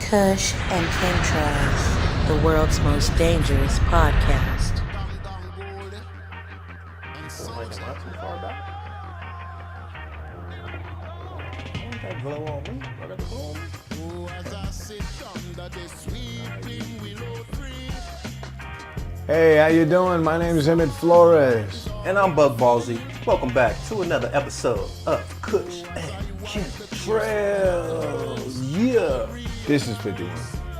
Kush and Chemtrails, the world's most dangerous podcast. Like, am I too far back? Don't that blow on me? Let it blow on me. Hey, how you doing? My name is Emmett Flores. And I'm Bug Ballsy. Welcome back to another episode of Kush and Chemtrails. Yeah. This is 51.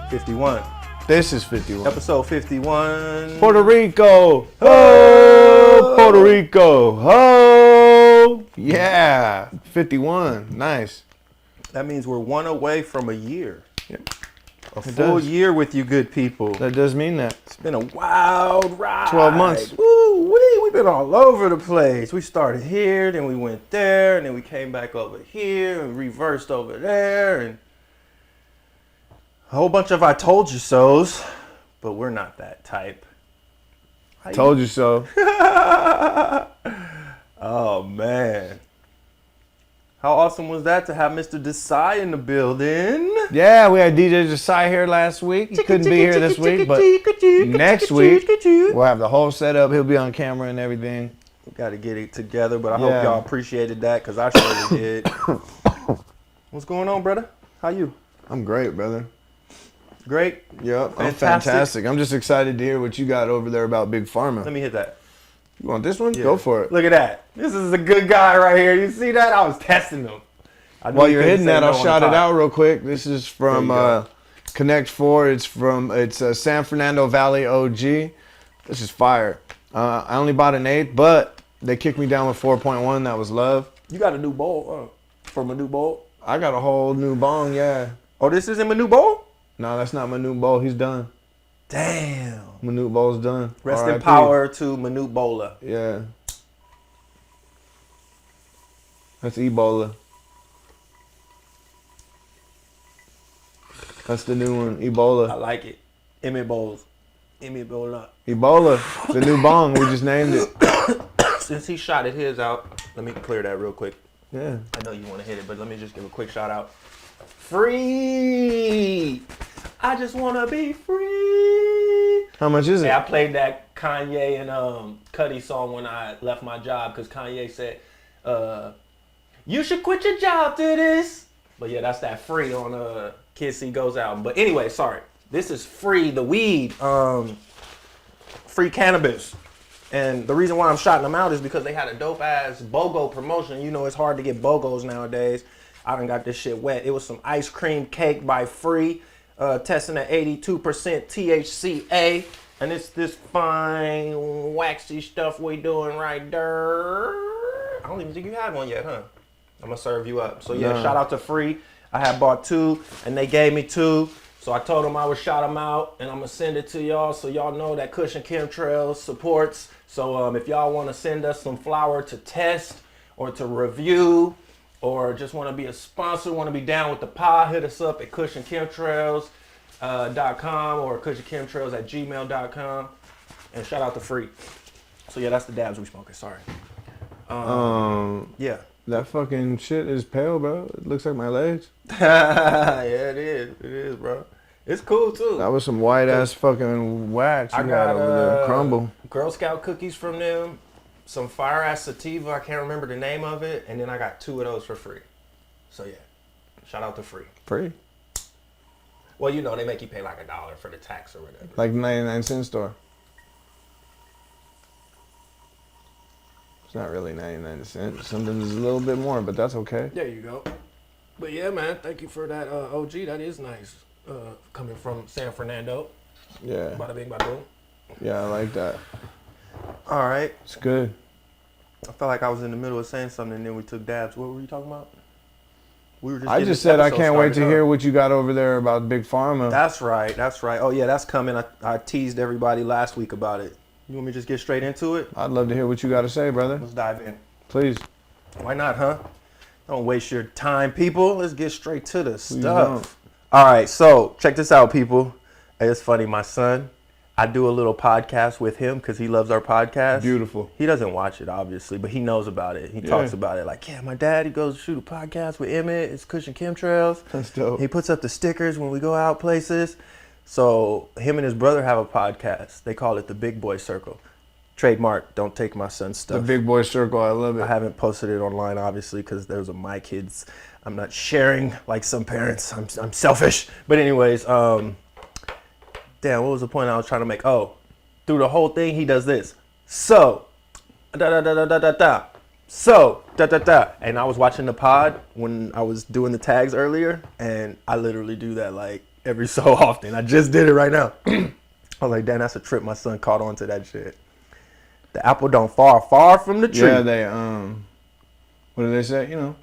51. This is 51. Episode 51. Puerto Rico. Oh, Puerto Rico. Oh, yeah. 51. Nice. That means we're one away from a year. Yep. A full year with you good people. That does mean that. It's been a wild ride. 12 months. Woo-wee. We've been all over the place. We started here, then we went there, and then we came back over here and reversed over there, and a whole bunch of I told you so's, but we're not that type. Told you so. Oh, man. How awesome was that to have Mr. Desai in the building? Yeah, we had DJ Desai here last week. He couldn't be here this week, but next week we'll have the whole setup. He'll be on camera and everything. We got to get it together, but I hope y'all appreciated that because I surely did. What's going on, brother? How you? I'm great, brother. Great? Yep, I'm fantastic. I'm just excited to hear what you got over there about Big Pharma. Let me hit that. You want this one? Yeah. Go for it. Look at that. This is a good guy right here. You see that? I was testing him. While you're hitting that, I'll shout it out real quick. This is from Connect 4. It's San Fernando Valley OG. This is fire. I only bought an 8, but they kicked me down with 4.1. That was love. You got a new bowl from a new bowl? I got a whole new bong, yeah. Oh, this isn't my new bowl? No, that's not Manute Bowl. He's done. Damn. Manute Bowl's done. Rest in power to Manute Bowler. Yeah. That's Ebola. That's the new one, Ebola. I like it. Emmett Bowles. Emmett Bowler. Ebola. The new bong. We just named it. Since he shouted his out, let me clear that real quick. Yeah. I know you want to hit it, but let me just give a quick shout out. Free. I just want to be free. How much is it? Hey, I played that Kanye and Cudi song when I left my job because Kanye said, you should quit your job to this. But yeah, that's that Free on Kids See Goes album. But anyway, sorry. This is Free, the weed, free cannabis. And the reason why I'm shouting them out is because they had a dope ass BOGO promotion. You know, it's hard to get BOGOs nowadays. I done got this shit wet. It was some ice cream cake by Free, testing at 82% THCA. And it's this fine, waxy stuff we doing right there. I don't even think you had one yet, huh? I'm gonna serve you up. So yeah, shout out to Free. I had bought 2 and they gave me 2. So I told them I would shout them out and I'm gonna send it to y'all so y'all know that Kush and Chemtrails supports. So if y'all wanna send us some flour to test or to review, or just want to be a sponsor, want to be down with the pod, hit us up at kushandchemtrails.com or kushandchemtrails@gmail.com. And shout out to Free. So yeah, that's the dabs we smoking. Sorry. Yeah. That fucking shit is pale, bro. It looks like my legs. Yeah, it is. It is, bro. It's cool too. That was some white ass fucking wax you got over there. Crumble. Girl Scout cookies from them. Some fire ass sativa, I can't remember the name of it, and then I got 2 of those for free. So yeah, shout out to Free. Free. Well, you know they make you pay like $1 for the tax or whatever. Like 99-cent store. It's not really 99 cents. Sometimes it's a little bit more, but that's okay. There you go. But yeah, man, thank you for that OG. That is nice. Coming from San Fernando. Yeah. Bada bing, bada boom. Yeah, I like that. All right. It's good. I felt like I was in the middle of saying something and then we took dabs. What were you talking about? We were I just said I can't wait to hear what you got over there about Big Pharma. That's right. That's right. Oh, yeah, that's coming. I teased everybody last week about it. You want me to just get straight into it? I'd love to hear what you got to say, brother. Let's dive in. Please. Why not, huh? Don't waste your time, people. Let's get straight to the stuff. All right, so check this out, people. Hey, it's funny. My son, I do a little podcast with him because he loves our podcast. Beautiful. He doesn't watch it, obviously, but he knows about it. He talks about it like, yeah, my dad, he goes to shoot a podcast with Emmett. It's Kush and Chemtrails. That's dope. He puts up the stickers when we go out places. So him and his brother have a podcast. They call it the Big Boy Circle. Trademark, don't take my son's stuff. The Big Boy Circle, I love it. I haven't posted it online, obviously, because those are my kids. I'm not sharing like some parents. I'm selfish. But anyways, damn, what was the point I was trying to make? Oh, through the whole thing, he does this. So, da da da da da da da. So, da da da. And I was watching the pod when I was doing the tags earlier, and I literally do that like every so often. I just did it right now. I was like, damn, that's a trip. My son caught on to that shit. The apple don't fall far from the tree. Yeah, they what do they say? You know,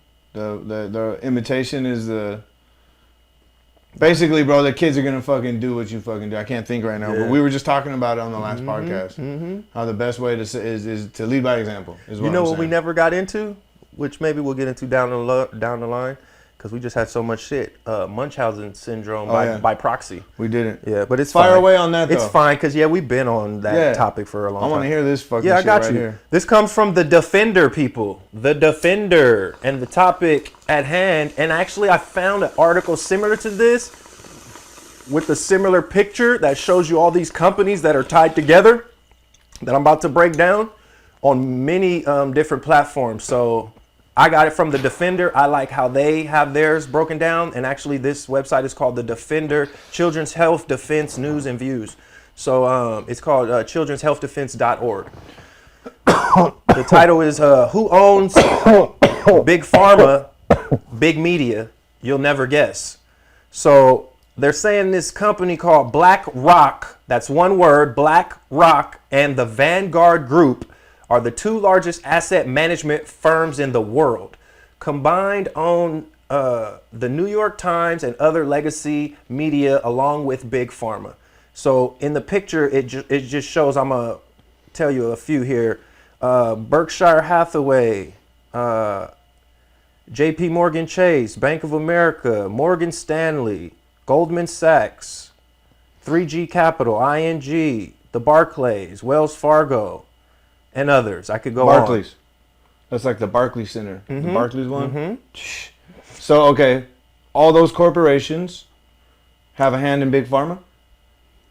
the imitation is the. Basically, bro, the kids are gonna fucking do what you fucking do. I can't think right now, but we were just talking about it on the last podcast. How the best way to is to lead by example. Is what you know I'm what saying. we never got into, which maybe we'll get into down the line, because we just had so much shit. Munchausen syndrome by proxy. We didn't. Yeah, but it's Fire fine. away on that, though. It's fine, because we've been on that topic for a long time. I want to hear this fucking shit. Yeah, I got right you. Here. This comes from the Defender, people. The Defender. And the topic at hand, and actually I found an article similar to this with a similar picture that shows you all these companies that are tied together that I'm about to break down on many different platforms. So I got it from the Defender. I like how they have theirs broken down. And actually this website is called the Defender, Children's Health Defense News and Views. So it's called children'shealthdefense.org. The title is Who Owns Big Pharma, Big Media? You'll Never Guess. So they're saying this company called BlackRock, that's one word, BlackRock, and the Vanguard Group are the two largest asset management firms in the world. Combined own the New York Times and other legacy media along with Big Pharma. So in the picture, it just shows, I'm going to tell you a few here. Berkshire Hathaway, JP Morgan Chase, Bank of America, Morgan Stanley, Goldman Sachs, 3G Capital, ING, the Barclays, Wells Fargo, and others. I could go Barclays. That's like the Barclays Center. The Barclays one? So, okay, all those corporations have a hand in Big Pharma?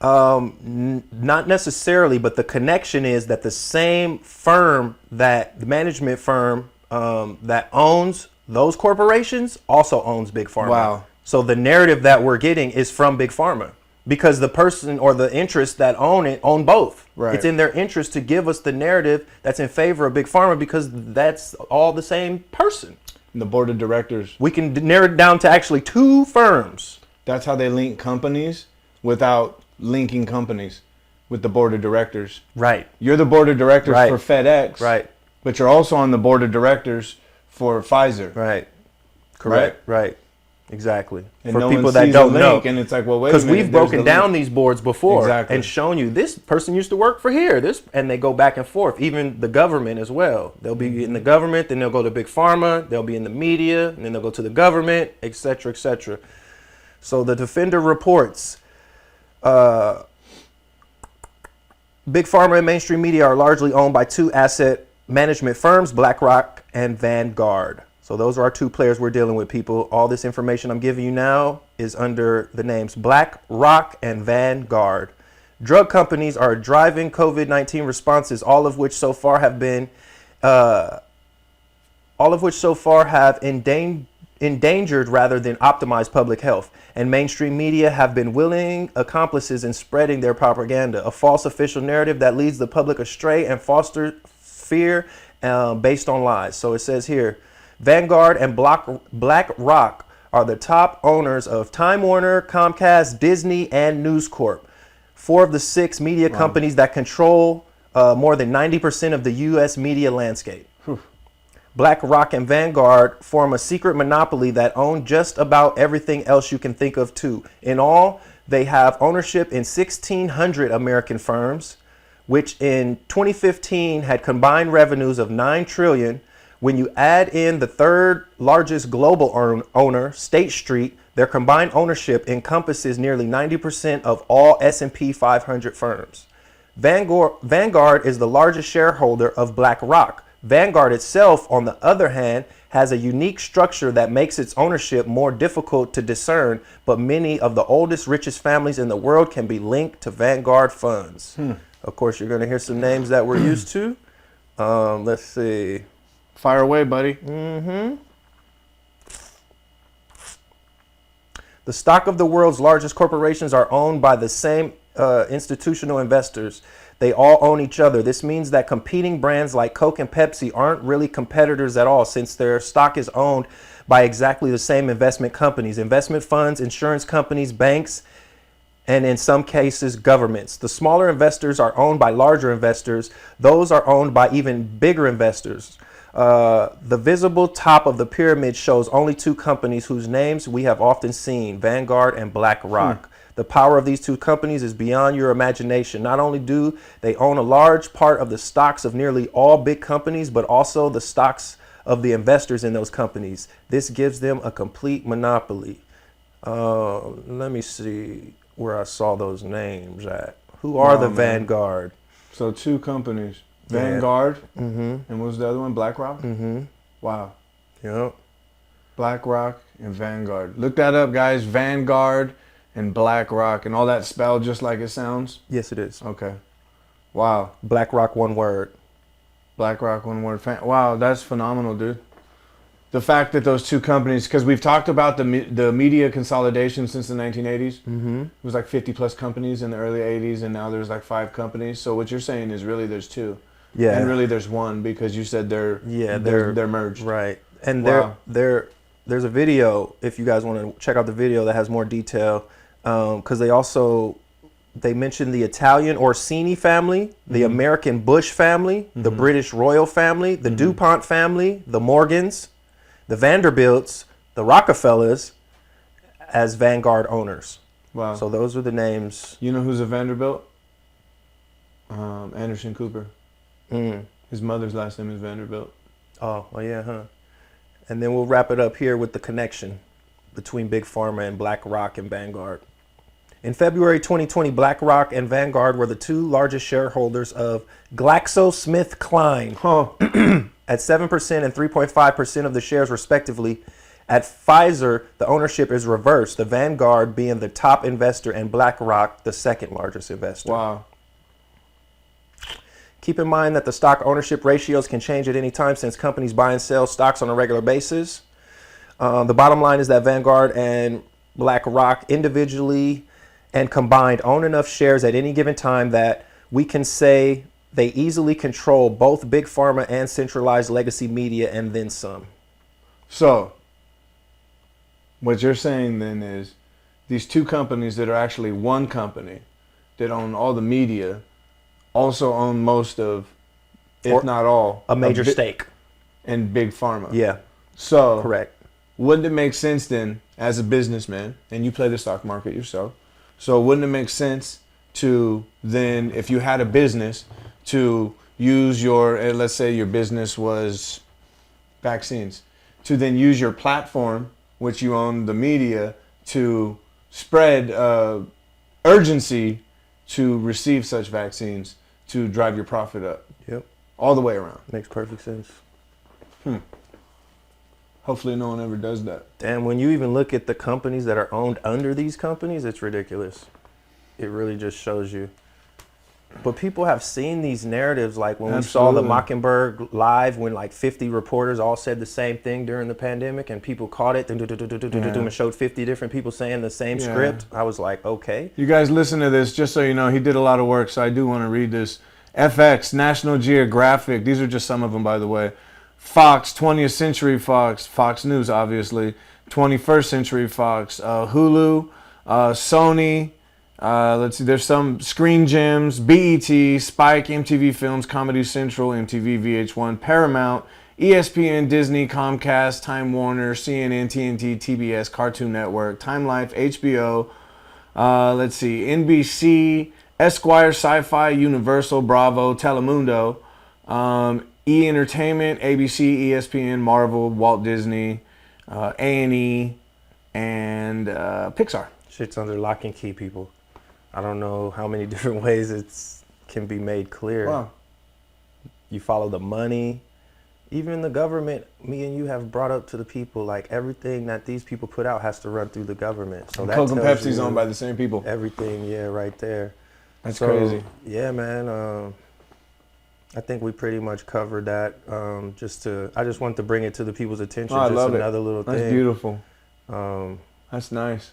Not necessarily, but the connection is that the same firm, that the management firm that owns those corporations also owns Big Pharma. Wow. So the narrative that we're getting is from Big Pharma because the person or the interests that own it own both. Right. It's in their interest to give us the narrative that's in favor of Big Pharma because that's all the same person. And the board of directors. We can narrow it down to actually two firms. That's how they link companies without linking companies with the board of directors. Right. You're the board of directors for FedEx. Right. But you're also on the board of directors for Pfizer. Right. Correct. Right. Exactly. And for no people one that sees don't the know, link, and it's like, well, wait a minute. because we've broken down these boards before and shown you this person used to work for here, this, and they go back and forth. Even the government as well. They'll be in the government, then they'll go to Big Pharma, they'll be in the media, and then they'll go to the government, etc., etc. So the Defender reports, Big Pharma and mainstream media are largely owned by two asset management firms, BlackRock and Vanguard. So those are our two players we're dealing with, people. All this information I'm giving you now is under the names BlackRock and Vanguard. Drug companies are driving COVID-19 responses, all of which so far have endangered rather than optimized public health. And mainstream media have been willing accomplices in spreading their propaganda, a false official narrative that leads the public astray and fosters fear based on lies. So it says here, Vanguard and BlackRock are the top owners of Time Warner, Comcast, Disney, and News Corp. 4 of the 6 media companies that control more than 90% of the U.S. media landscape. BlackRock and Vanguard form a secret monopoly that own just about everything else you can think of too. In all, they have ownership in 1,600 American firms, which in 2015 had combined revenues of $9 trillion. When you add in the third largest global owner, State Street, Their combined ownership encompasses nearly 90% of all S&P 500 firms. Vanguard is the largest shareholder of BlackRock. Vanguard itself, on the other hand, has a unique structure that makes its ownership more difficult to discern, but many of the oldest, richest families in the world can be linked to Vanguard funds. Of course, you're going to hear some names that we're used to. Let's see. Fire away, buddy. The stock of the world's largest corporations are owned by the same institutional investors. They all own each other. This means that competing brands like Coke and Pepsi aren't really competitors at all, since their stock is owned by exactly the same investment companies, investment funds, insurance companies, banks, and in some cases, governments. The smaller investors are owned by larger investors. Those are owned by even bigger investors. The visible top of the pyramid shows only two companies whose names we have often seen, Vanguard and BlackRock. The power of these two companies is beyond your imagination. Not only do they own a large part of the stocks of nearly all big companies, but also the stocks of the investors in those companies. This gives them a complete monopoly. Let me see where I saw those names at. Who are the Vanguard? So two companies. Vanguard. And what was the other one? BlackRock? Wow. Yep. BlackRock and Vanguard. Look that up, guys. Vanguard and BlackRock, and all that spelled just like it sounds? Yes, it is. Okay. Wow. BlackRock, one word. BlackRock, one word. Wow, that's phenomenal, dude. The fact that those two companies, because we've talked about the media consolidation since the 1980s. It was like 50 plus companies in the early 80s, and now there's like 5 companies. So what you're saying is really there's 2. Yeah. And really there's 1, because you said they're merged. Right. And Wow. there's a video, if you guys want to check out the video, that has more detail, because they mentioned the Italian Orsini family, the American Bush family, the British royal family, the DuPont family, the Morgans, the Vanderbilts, the Rockefellers as Vanguard owners. Wow. So those are the names. You know who's a Vanderbilt? Anderson Cooper. His mother's last name is Vanderbilt. Oh, yeah, huh? And then we'll wrap it up here with the connection between Big Pharma and BlackRock and Vanguard. In February 2020, BlackRock and Vanguard were the 2 largest shareholders of GlaxoSmithKline at 7% and 3.5% of the shares respectively. At Pfizer, the ownership is reversed, the Vanguard being the top investor and BlackRock the second largest investor. Wow. Keep in mind that the stock ownership ratios can change at any time, since companies buy and sell stocks on a regular basis. The bottom line is that Vanguard and BlackRock individually and combined own enough shares at any given time that we can say they easily control both Big Pharma and centralized legacy media, and then some. So, what you're saying then is these 2 companies that are actually one company that own all the media also own most of, if not all, a major stake in Big Pharma. Yeah. So, correct. Wouldn't it make sense then, as a businessman, and you play the stock market yourself, so wouldn't it make sense to then, if you had a business, to use your, let's say your business was vaccines, to then use your platform, which you own the media, to spread urgency to receive such vaccines to drive your profit up? Yep. All the way around. Makes perfect sense. Hopefully no one ever does that. And when you even look at the companies that are owned under these companies, it's ridiculous. It really just shows you. But people have seen these narratives, like when we saw the Mockingbird live, when like 50 reporters all said the same thing during the pandemic, and people caught it and showed 50 different people saying the same script. I was like, okay. You guys listen to this, just so you know, he did a lot of work, so I do want to read this. FX, National Geographic, these are just some of them, by the way. Fox, 20th Century Fox, Fox News, obviously, 21st Century Fox, Hulu, Sony, let's see, there's some Screen Gems, BET, Spike, MTV Films, Comedy Central, MTV, VH1, Paramount, ESPN, Disney, Comcast, Time Warner, CNN, TNT, TBS, Cartoon Network, Time Life, HBO, let's see, NBC, Esquire, Sci-Fi, Universal, Bravo, Telemundo, E! Entertainment, ABC, ESPN, Marvel, Walt Disney, A&E, and Pixar. Shit's under lock and key, people. I don't know how many different ways it's can be made clear. Wow. You follow the money. Even the government, me and you have brought up to the people, like everything that these people put out has to run through the government. So that Coke and tells Pepsi's you owned by the same people. everything, yeah, right there. That's So, crazy. Yeah, man. I think we pretty much covered that. I just wanted to bring it to the people's attention. Oh, I just love another it. little That's thing. beautiful. Um, That's nice.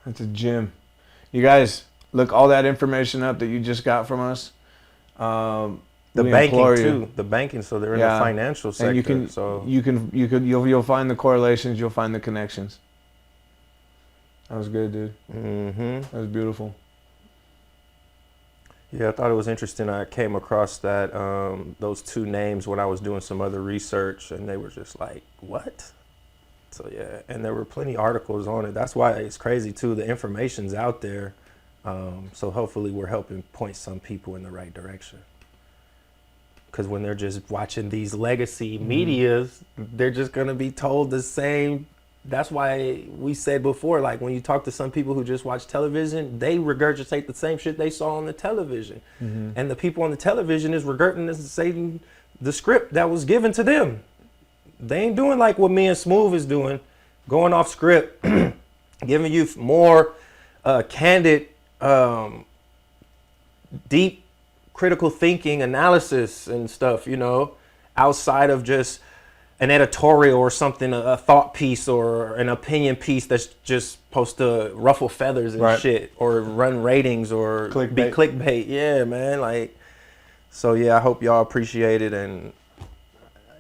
That's a gem. You guys, look all that information up that you just got from us. the We banking implore too. you. The banking, so they're in Yeah. the financial sector. And you'll find the correlations. You'll find the connections. That was good, dude. Mm-hmm. That was beautiful. Yeah, I thought it was interesting. I came across that those two names when I was doing some other research, and they were just like, "What?" So yeah, and there were plenty of articles on it. That's why it's crazy too. The information's out there, so hopefully we're helping point some people in the right direction. Because when they're just watching these legacy medias, they're just gonna be told the same. That's why we said before, like when you talk to some people who just watch television, they regurgitate the same shit they saw on the television. And the people on the television is regurgitating the script that was given to them. They ain't doing like what me and Smooth is doing, going off script, giving you more candid, deep critical thinking analysis and stuff, you know, outside of just an editorial or something, a thought piece or an opinion piece that's just supposed to ruffle feathers and shit or run ratings or be clickbait. Yeah, man. Like, so yeah, I hope y'all appreciate it. And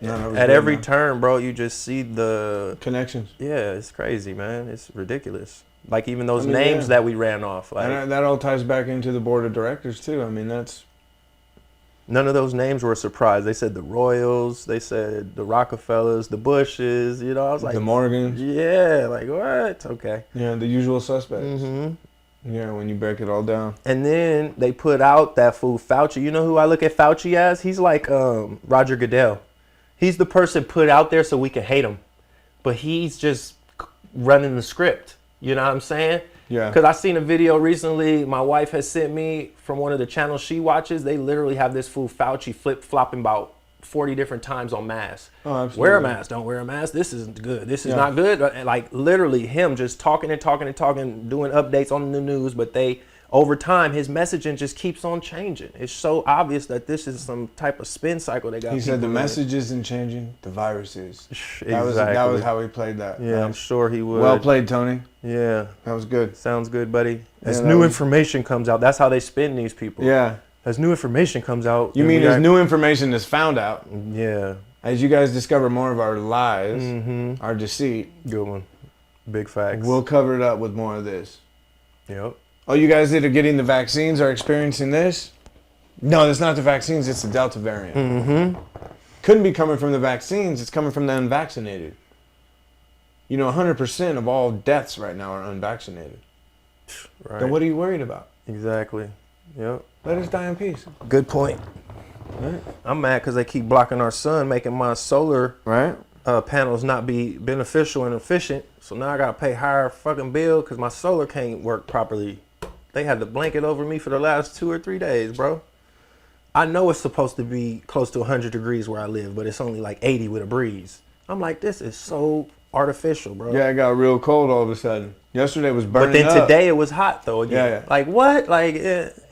at every turn, bro, you just see the connections. Yeah, it's crazy, man. It's ridiculous. Like even those names that we ran off. Like, and that all ties back into the board of directors too. I mean, that's. None of those names were a surprise. They said the Royals, they said the Rockefellers, the Bushes, you know, I was like... The Morgans. Yeah, like what? Okay. Yeah, the usual suspects. Yeah, when you break it all down. And then they put out that fool Fauci. You know who I look at Fauci as? He's like Roger Goodell. He's the person put out there so we can hate him. But he's just running the script. You know what I'm saying? Yeah. Because I seen a video recently my wife has sent me from one of the channels she watches. They literally have this fool Fauci flip-flopping about 40 different times on masks. Oh, absolutely. Wear a mask, don't wear a mask. This isn't good. This is not good. Like literally him just talking and talking and talking, doing updates on the news. But they, over time, his messaging just keeps on changing. It's so obvious that this is some type of spin cycle they got. He said the message isn't changing, the virus is. That was how he played that. Yeah, I'm sure he would. Well played, Tony. Yeah. That was good. Sounds good, buddy. As new information comes out, that's how they spin these people. Yeah. As new information comes out. You mean as new information is found out. Yeah. As you guys discover more of our lies, our deceit. Good one. Big facts. We'll cover it up with more of this. Yep. Oh, you guys that are getting the vaccines are experiencing this? No, that's not the vaccines. It's the Delta variant. Couldn't be coming from the vaccines. It's coming from the unvaccinated. You know, 100% of all deaths right now are unvaccinated. Right. Then what are you worried about? Exactly. Yep. Let us die in peace. Good point. Right. I'm mad because they keep blocking our sun, making my solar panels not be beneficial and efficient. So now I got to pay higher fucking bill because my solar can't work properly. They had the blanket over me for the last 2 or 3 days, bro. I know it's supposed to be close to 100 degrees where I live, but it's only like 80 with a breeze. I'm like, this is so artificial, bro. Yeah, it got real cold all of a sudden. Yesterday was burning But then today it was hot though again. Yeah. Like what? Like,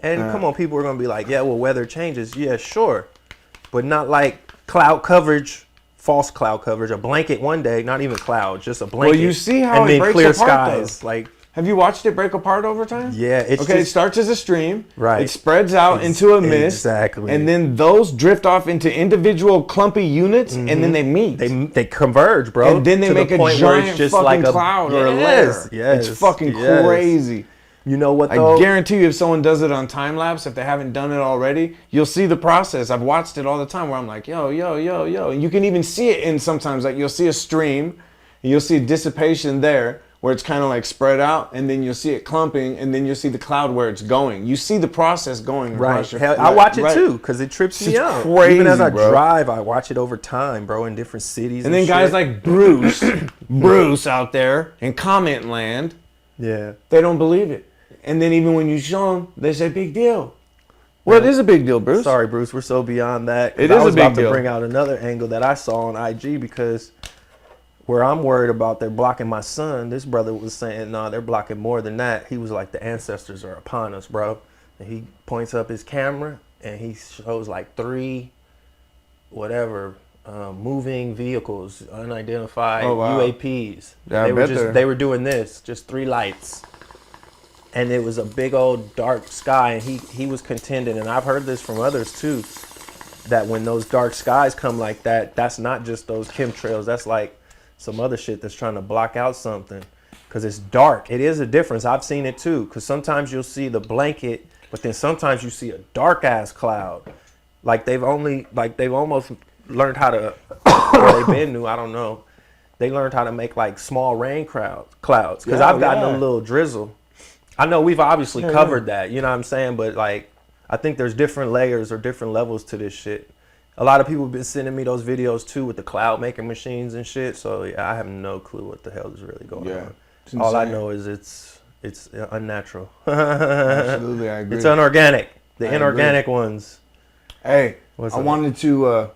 and come on, people are gonna be like, yeah, well, weather changes. Yeah, sure, but not like cloud coverage, false cloud coverage. A blanket one day, not even cloud, just a blanket. Well, you see how and it then breaks clear apart, skies. though. Like, have you watched it break apart over time? yeah, it's okay. just, It starts as a stream, right? It spreads out into a mist, exactly, and then those drift off into individual clumpy units, and then they meet. They converge, bro. And then they make a giant fucking like cloud or a layer. Yes, it's fucking crazy. You know what though? I guarantee you, if someone does it on time lapse, if they haven't done it already, you'll see the process. I've watched it all the time where I'm like, yo, and you can even see it in sometimes, like you'll see a stream, and you'll see dissipation there, where it's kind of like spread out, and then you'll see it clumping, and then you'll see the cloud where it's going. You see the process going. Right. Your, Hell, I watch it too because it trips me out. Crazy, even as I bro. drive, I watch it over time, bro, in different cities. And then shit. guys like Bruce out there in comment land, yeah, they don't believe it. And then even when you show them, they say big deal. Well, it is a big deal, Bruce. Sorry, Bruce, we're so beyond that. It is I was a big about deal. to bring out another angle that I saw on IG because where I'm worried about they're blocking my son, this brother was saying, no, they're blocking more than that. He was like, the ancestors are upon us, bro. And he points up his camera and he shows like 3, moving vehicles, unidentified UAPs. Yeah, they were doing this, just 3 lights. And it was a big old dark sky, and he was contending, and I've heard this from others too, that when those dark skies come like that, that's not just those chemtrails, that's like some other shit that's trying to block out something, because it's dark. It is a difference. I've seen it too, because sometimes you'll see the blanket, but then sometimes you see a dark ass cloud. Like they've almost learned how to, or they've been new, I don't know. They learned how to make like small rain clouds, because I've gotten a little drizzle. I know we've obviously covered that, you know what I'm saying? But like, I think there's different layers or different levels to this shit. A lot of people have been sending me those videos too with the cloud making machines and shit. So yeah, I have no clue what the hell is really going on. All I know is it's unnatural. Absolutely, I agree. It's unorganic. The I inorganic ones. Hey, What's I up? wanted to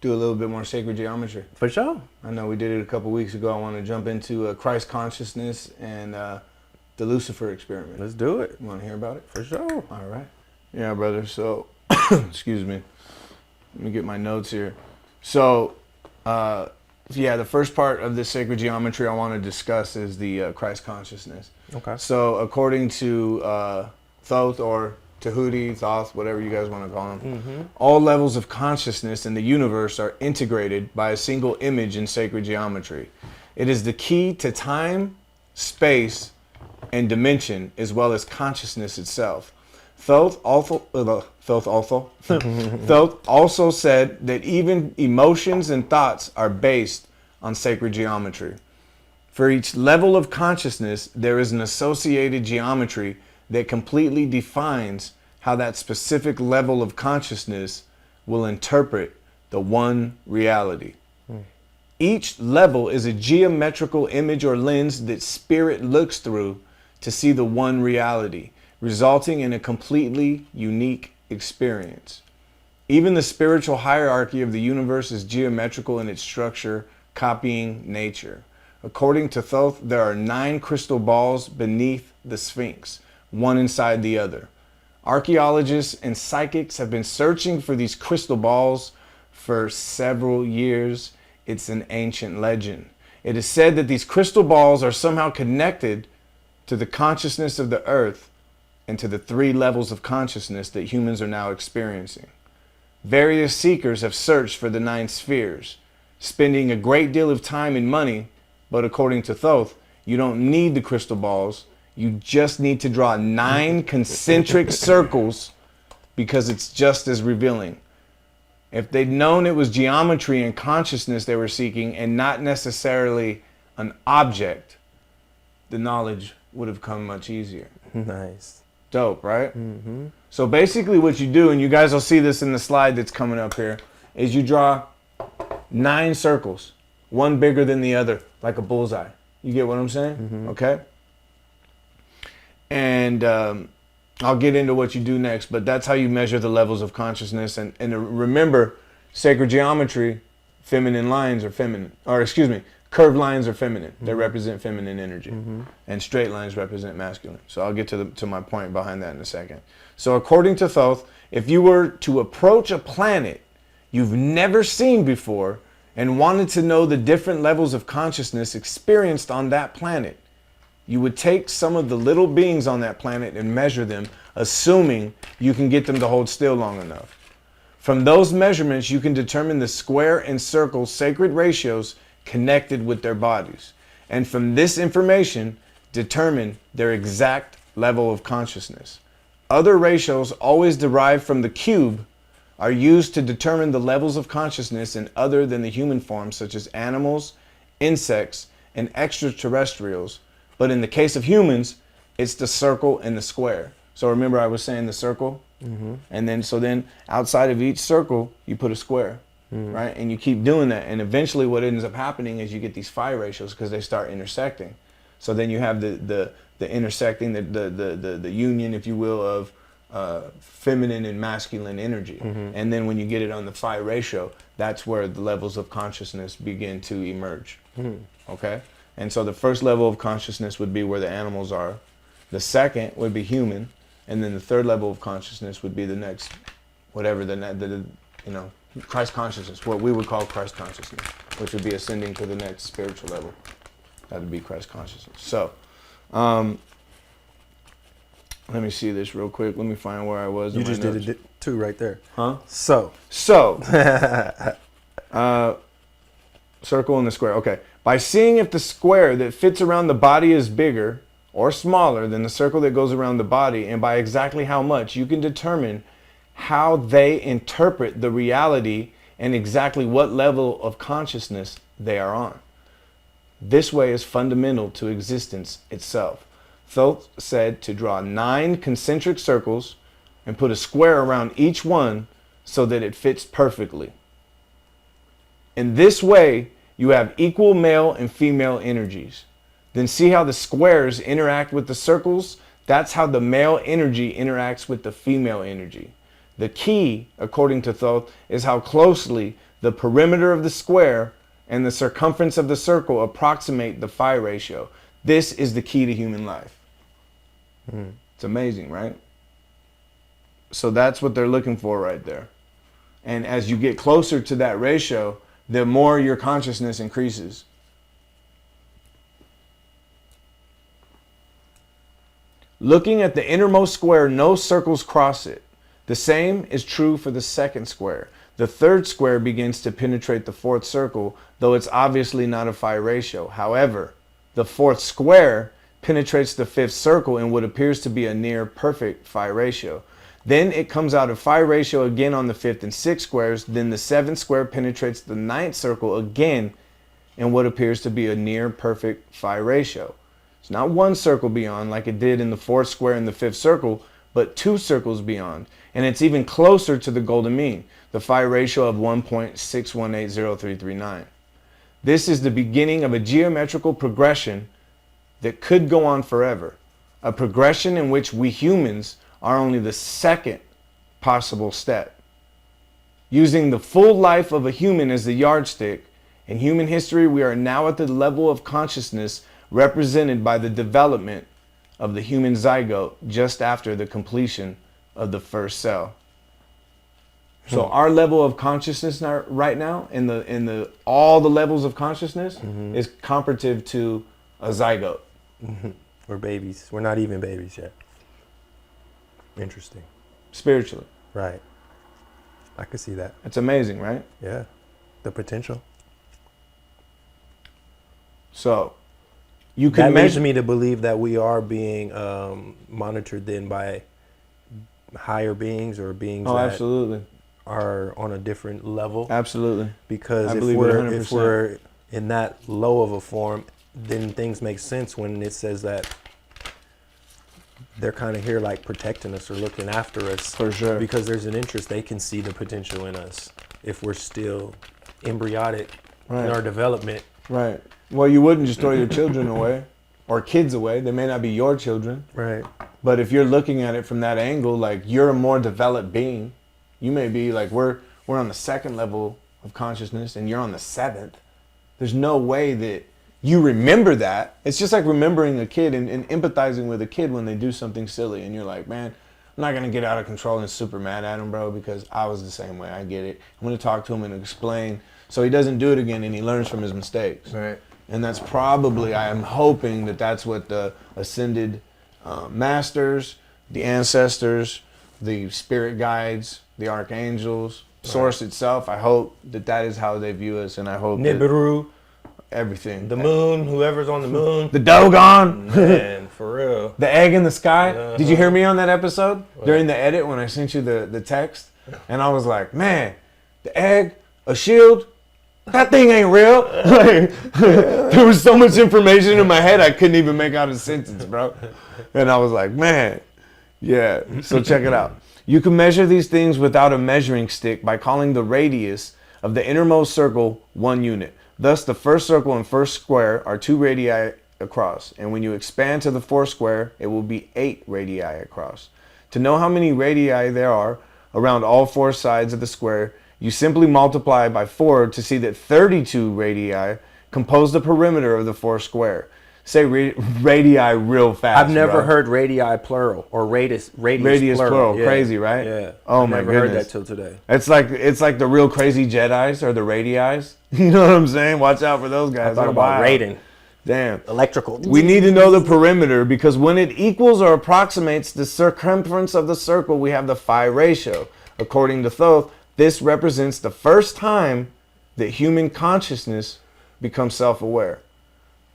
do a little bit more sacred geometry. For sure. I know we did it a couple weeks ago. I want to jump into Christ consciousness and the Lucifer experiment. Let's do it. You want to hear about it? For sure. All right. Yeah, brother. So, excuse me. Let me get my notes here. So, the first part of this sacred geometry I want to discuss is the Christ consciousness. Okay. So, according to Thoth or Tahuti, Thoth, whatever you guys want to call them, all levels of consciousness in the universe are integrated by a single image in sacred geometry. It is the key to time, space, and dimension, as well as consciousness itself. Thoth also said that even emotions and thoughts are based on sacred geometry. For each level of consciousness, there is an associated geometry that completely defines how that specific level of consciousness will interpret the one reality. Each level is a geometrical image or lens that spirit looks through to see the one reality, resulting in a completely unique experience. Even the spiritual hierarchy of the universe is geometrical in its structure, copying nature. According to Thoth, there are 9 crystal balls beneath the Sphinx, one inside the other. Archaeologists and psychics have been searching for these crystal balls for several years. It's an ancient legend. It is said that these crystal balls are somehow connected to the consciousness of the earth and to the 3 levels of consciousness that humans are now experiencing. Various seekers have searched for the 9 spheres, spending a great deal of time and money, but according to Thoth, you don't need the crystal balls. You just need to draw 9 concentric circles because it's just as revealing. If they'd known it was geometry and consciousness they were seeking and not necessarily an object, the knowledge would have come much easier. Nice. Dope, right? So basically what you do, and you guys will see this in the slide that's coming up here, is you draw 9 circles, one bigger than the other, like a bullseye. You get what I'm saying? Okay? And I'll get into what you do next, but that's how you measure the levels of consciousness. And remember, sacred geometry, feminine lines are feminine, or excuse me, curved lines are feminine. They represent feminine energy, and straight lines represent masculine. So I'll get to my point behind that in a second. So according to Thoth, if you were to approach a planet you've never seen before and wanted to know the different levels of consciousness experienced on that planet, you would take some of the little beings on that planet and measure them, assuming you can get them to hold still long enough. From those measurements, you can determine the square and circle sacred ratios connected with their bodies. And from this information, determine their exact level of consciousness. Other ratios, always derived from the cube, are used to determine the levels of consciousness in other than the human forms, such as animals, insects, and extraterrestrials. But in the case of humans, it's the circle and the square. So remember I was saying the circle? And then outside of each circle, you put a square, right? And you keep doing that. And eventually what ends up happening is you get these phi ratios because they start intersecting. So then you have the intersecting, the union, if you will, of feminine and masculine energy. And then when you get it on the phi ratio, that's where the levels of consciousness begin to emerge. Okay? And so the first level of consciousness would be where the animals are. The second would be human. And then the third level of consciousness would be the next, whatever, Christ consciousness, what we would call Christ consciousness, which would be ascending to the next spiritual level. That would be Christ consciousness. So, let me see this real quick. Let me find where I was. You just did it too right there. Huh? So. Circle and the square. Okay. By seeing if the square that fits around the body is bigger or smaller than the circle that goes around the body, and by exactly how much, you can determine how they interpret the reality and exactly what level of consciousness they are on. This way is fundamental to existence itself. Thoth said to draw 9 concentric circles and put a square around each one so that it fits perfectly. In this way, you have equal male and female energies. Then see how the squares interact with the circles? That's how the male energy interacts with the female energy. The key, according to Thoth, is how closely the perimeter of the square and the circumference of the circle approximate the phi ratio. This is the key to human life. It's amazing, right? So that's what they're looking for right there. And as you get closer to that ratio, the more your consciousness increases. Looking at the innermost square, no circles cross it. The same is true for the second square. The third square begins to penetrate the fourth circle, though it's obviously not a phi ratio. However, the fourth square penetrates the fifth circle in what appears to be a near perfect phi ratio. Then it comes out of phi ratio again on the fifth and sixth squares. Then the seventh square penetrates the ninth circle again in what appears to be a near perfect phi ratio. It's not one circle beyond like it did in the fourth square and the fifth circle, but 2 circles beyond. And it's even closer to the golden mean, the phi ratio of 1.6180339. This is the beginning of a geometrical progression that could go on forever. A progression in which we humans are only the second possible step. Using the full life of a human as the yardstick, in human history we are now at the level of consciousness represented by the development of the human zygote just after the completion of the first cell. So our level of consciousness right now, in the all the levels of consciousness, is comparative to a zygote. We're babies. We're not even babies yet. Interesting. Spiritually. Right. I could see that. It's amazing, right? Yeah. The potential. So you can that leads measure me to believe that we are being monitored then by higher beings or beings that absolutely. are on a different level. Absolutely. Because I if believe we're 100%. In that low of a form, then things make sense when it says that they're kind of here like protecting us or looking after us. For sure. Because there's an interest. They can see the potential in us if we're still embryonic in our development. Right. Well, you wouldn't just throw your children away or kids away. They may not be your children. Right. But if you're looking at it from that angle, like you're a more developed being, you may be like, we're on the second level of consciousness and you're on the 7th. There's no way that you remember that. It's just like remembering a kid and empathizing with a kid when they do something silly. And you're like, man, I'm not going to get out of control and super mad at him, bro, because I was the same way. I get it. I'm going to talk to him and explain so he doesn't do it again and he learns from his mistakes. Right. And that's probably, I am hoping that that's what the ascended masters, the ancestors, the spirit guides, the archangels, Source itself, I hope that is how they view us, and I hope Nibiru, everything. the moon, whoever's on the moon. The Dogon. Man, for real. The egg in the sky. Uh-huh. Did you hear me on that episode? During the edit when I sent you the text? And I was like, man, the egg, a shield, that thing ain't real. Like, there was so much information in my head I couldn't even make out a sentence, bro. And I was like, man, yeah. So check it out. You can measure these things without a measuring stick by calling the radius of the innermost circle 1 unit. Thus, the first circle and first square are 2 radii across. And when you expand to the fourth square, it will be 8 radii across. To know how many radii there are around all 4 sides of the square, you simply multiply by 4 to see that 32 radii compose the perimeter of the fourth square. Say radii real fast. I've never bro. heard radii plural or radius plural. Yeah. Crazy, right? Yeah. Oh I've my never goodness. heard that till today. It's like the real crazy Jedis or the radii. You know what I'm saying? Watch out for those guys. I thought They're about wild. Raiden. Damn. Electrical. We need to know the perimeter because when it equals or approximates the circumference of the circle, we have the phi ratio. According to Thoth, this represents the first time that human consciousness becomes self-aware.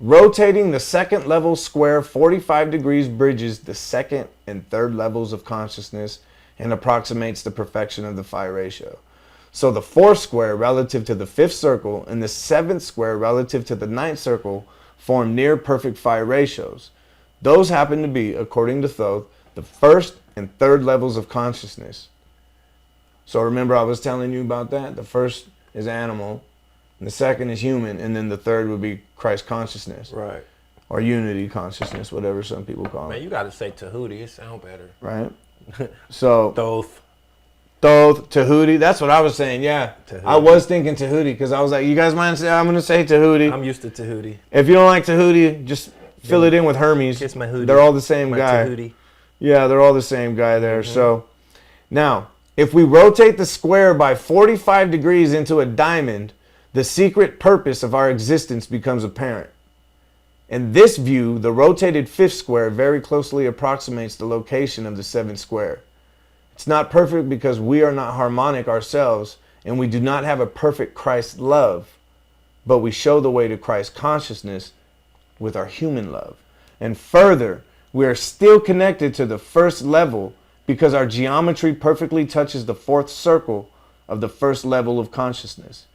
Rotating the second level square 45 degrees bridges the second and third levels of consciousness and approximates the perfection of the phi ratio. So the fourth square relative to the fifth circle and the seventh square relative to the ninth circle form near perfect phi ratios. Those happen to be, according to Thoth, the first and third levels of consciousness. So remember I was telling you about that? The first is animal, and the second is human, and then the third would be Christ consciousness. Right. Or unity consciousness, whatever some people call Man, it. you got to say Tahuti. It sound better. Right? So Thoth. Thoth, Tahuti, that's what I was saying, yeah. Tahuti. I was thinking Tahuti because I was like, you guys mind saying, I'm going to say Tahuti. I'm used to Tahuti. If you don't like Tahuti, just fill it in with Hermes. Kiss my hootie. They're all the same My guy. Tahuti. Yeah, they're all the same guy there. So now, if we rotate the square by 45 degrees into a diamond, the secret purpose of our existence becomes apparent. In this view, the rotated fifth square very closely approximates the location of the seventh square. It's not perfect because we are not harmonic ourselves and we do not have a perfect Christ love, but we show the way to Christ consciousness with our human love. And further, we are still connected to the first level because our geometry perfectly touches the fourth circle of the first level of consciousness.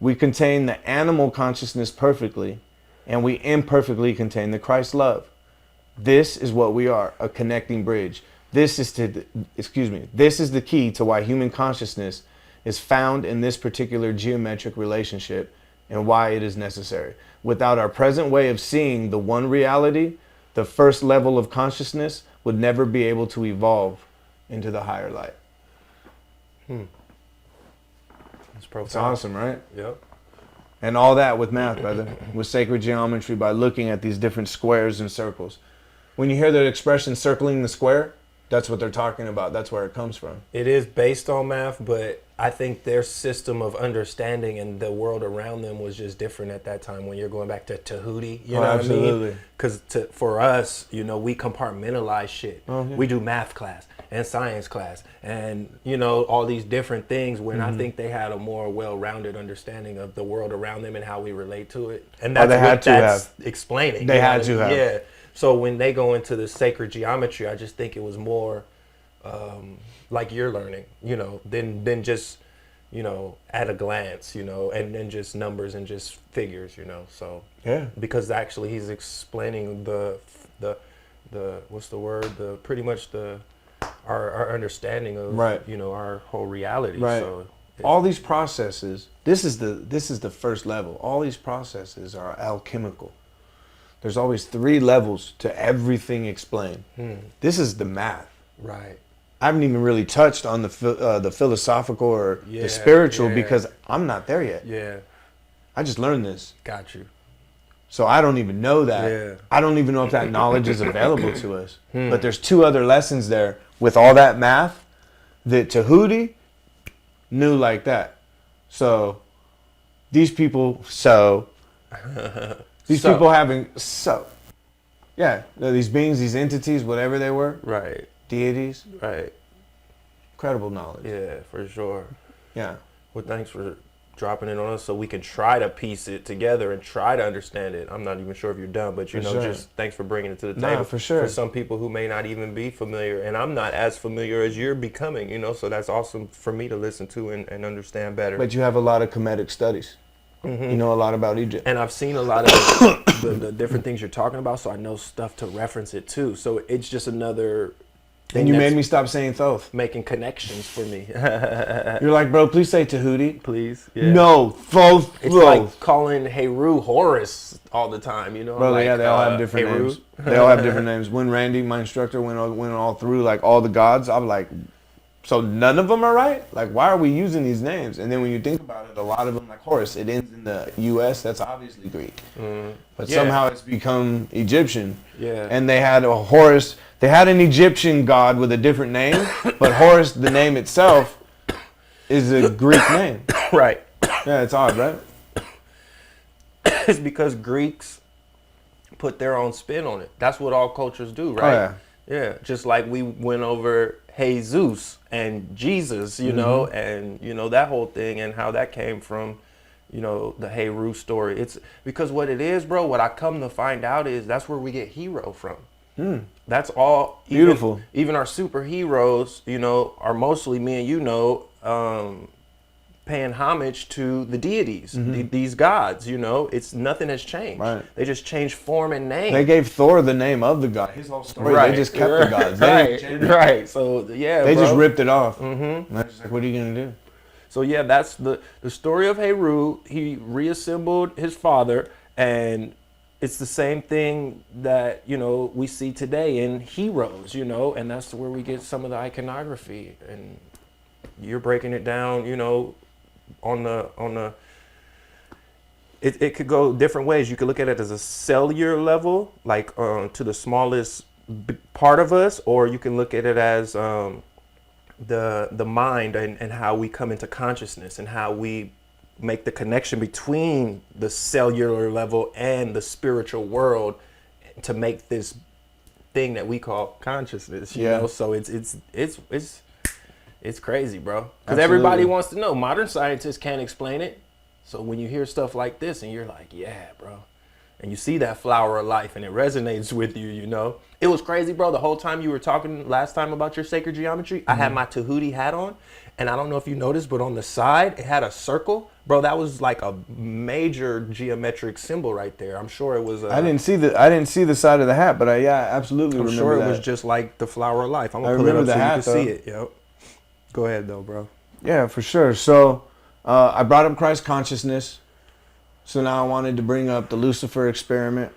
We contain the animal consciousness perfectly, and we imperfectly contain the Christ love. This is what we are, a connecting bridge. This is the key to why human consciousness is found in this particular geometric relationship and why it is necessary. Without our present way of seeing the one reality, the first level of consciousness would never be able to evolve into the higher light. That's profound. It's awesome, right? Yep. And all that with math, brother, with sacred geometry by looking at these different squares and circles. When you hear the expression circling the square, that's what they're talking about. That's where it comes from. It is based on math, but I think their system of understanding and the world around them was just different at that time when you're going back to Tahuti. You know what I mean? Because for us, you know, we compartmentalize shit. Oh, yeah. We do math class and science class and, you know, all these different things when I think they had a more well-rounded understanding of the world around them and how we relate to it. And that's what that's explaining. They had to have. Yeah. So when they go into the sacred geometry, I just think it was more like you're learning, you know, than just, you know, at a glance, you know, and then just numbers and just figures, you know. So Yeah. because actually he's explaining the what's the word, pretty much our understanding of Right. you know, our whole reality. Right. So All these processes, this is the first level. All these processes are alchemical. There's always 3 levels to everything explained. This is the math. right. I haven't even really touched on the philosophical or Yeah, the spiritual yeah. because I'm not there yet. Yeah. I just learned this. Got you. So I don't even know that. Yeah. I don't even know if that knowledge is available to us. But there's 2 other lessons there with all that math that Tahuti knew like that. So these people, people having, yeah, these beings, these entities, whatever they were, Right. deities, Right. incredible knowledge. Yeah, for sure. Yeah. Well, thanks for dropping it on us so we can try to piece it together and try to understand it. I'm not even sure if you're done, but you For know, sure. just thanks for bringing it to the Nah, table. for sure. For some people who may not even be familiar, and I'm not as familiar as you're becoming, you know, so that's awesome for me to listen to and understand better. But you have a lot of Kemetic studies. You know a lot about Egypt. And I've seen a lot of the different things you're talking about, so I know stuff to reference it too. So it's just another thing. And you made me stop saying Thoth. making connections for me. You're like, bro, please say Tahuti. Please. Yeah. No, Thoth. It's like calling Heru Horus all the time, you know? Bro, like, yeah, they all have different Heru. names. They all have different names. When Randy, my instructor, went all through like all the gods, I'm like, so none of them are right? Like, why are we using these names? And then when you think about it, a lot of them, like Horus, it ends in the U.S. That's obviously Greek, but somehow it's become Egyptian. Yeah. And they had a Horus. They had an Egyptian god with a different name, but Horus, the name itself, is a Greek name. Right. Yeah, it's odd, right? It's because Greeks put their own spin on it. That's what all cultures do, right? Oh, yeah. Yeah, just like we went over Jesus and Jesus, you know, and, you know, that whole thing and how that came from, you know, the Heru story. It's because what it is, bro, what I come to find out is that's where we get hero from. That's all. Beautiful. Even our superheroes, you know, are mostly, me and you know, paying homage to the deities, these gods, you know. It's nothing has changed. Right. They just changed form and name. They gave Thor the name of the god. His whole story, they just kept the gods. They didn't change it. Right. So yeah, They bro. just ripped it off. And that's just like, what are you gonna do? So yeah, that's the story of Heru. He reassembled his father, and it's the same thing that, you know, we see today in heroes, you know, and that's where we get some of the iconography. And you're breaking it down, you know, on the it could go different ways. You could look at it as a cellular level, like to the smallest part of us, or you can look at it as the mind and how we come into consciousness and how we make the connection between the cellular level and the spiritual world to make this thing that we call consciousness, you know? So it's crazy, bro. Because everybody wants to know. Modern scientists can't explain it. So when you hear stuff like this and you're like, yeah, bro, and you see that flower of life and it resonates with you, you know. It was crazy, bro. The whole time you were talking last time about your sacred geometry, I had my Tahuti hat on, and I don't know if you noticed, but on the side, it had a circle. Bro, that was like a major geometric symbol right there. I'm sure it was. I didn't see the side of the hat, but I absolutely remember sure that. it was just like the flower of life. I'm gonna I pull it up remember so the hat, you can see it. Yep. Go ahead though, bro. Yeah, for sure. So I brought up Christ consciousness. So now I wanted to bring up the Lucifer experiment.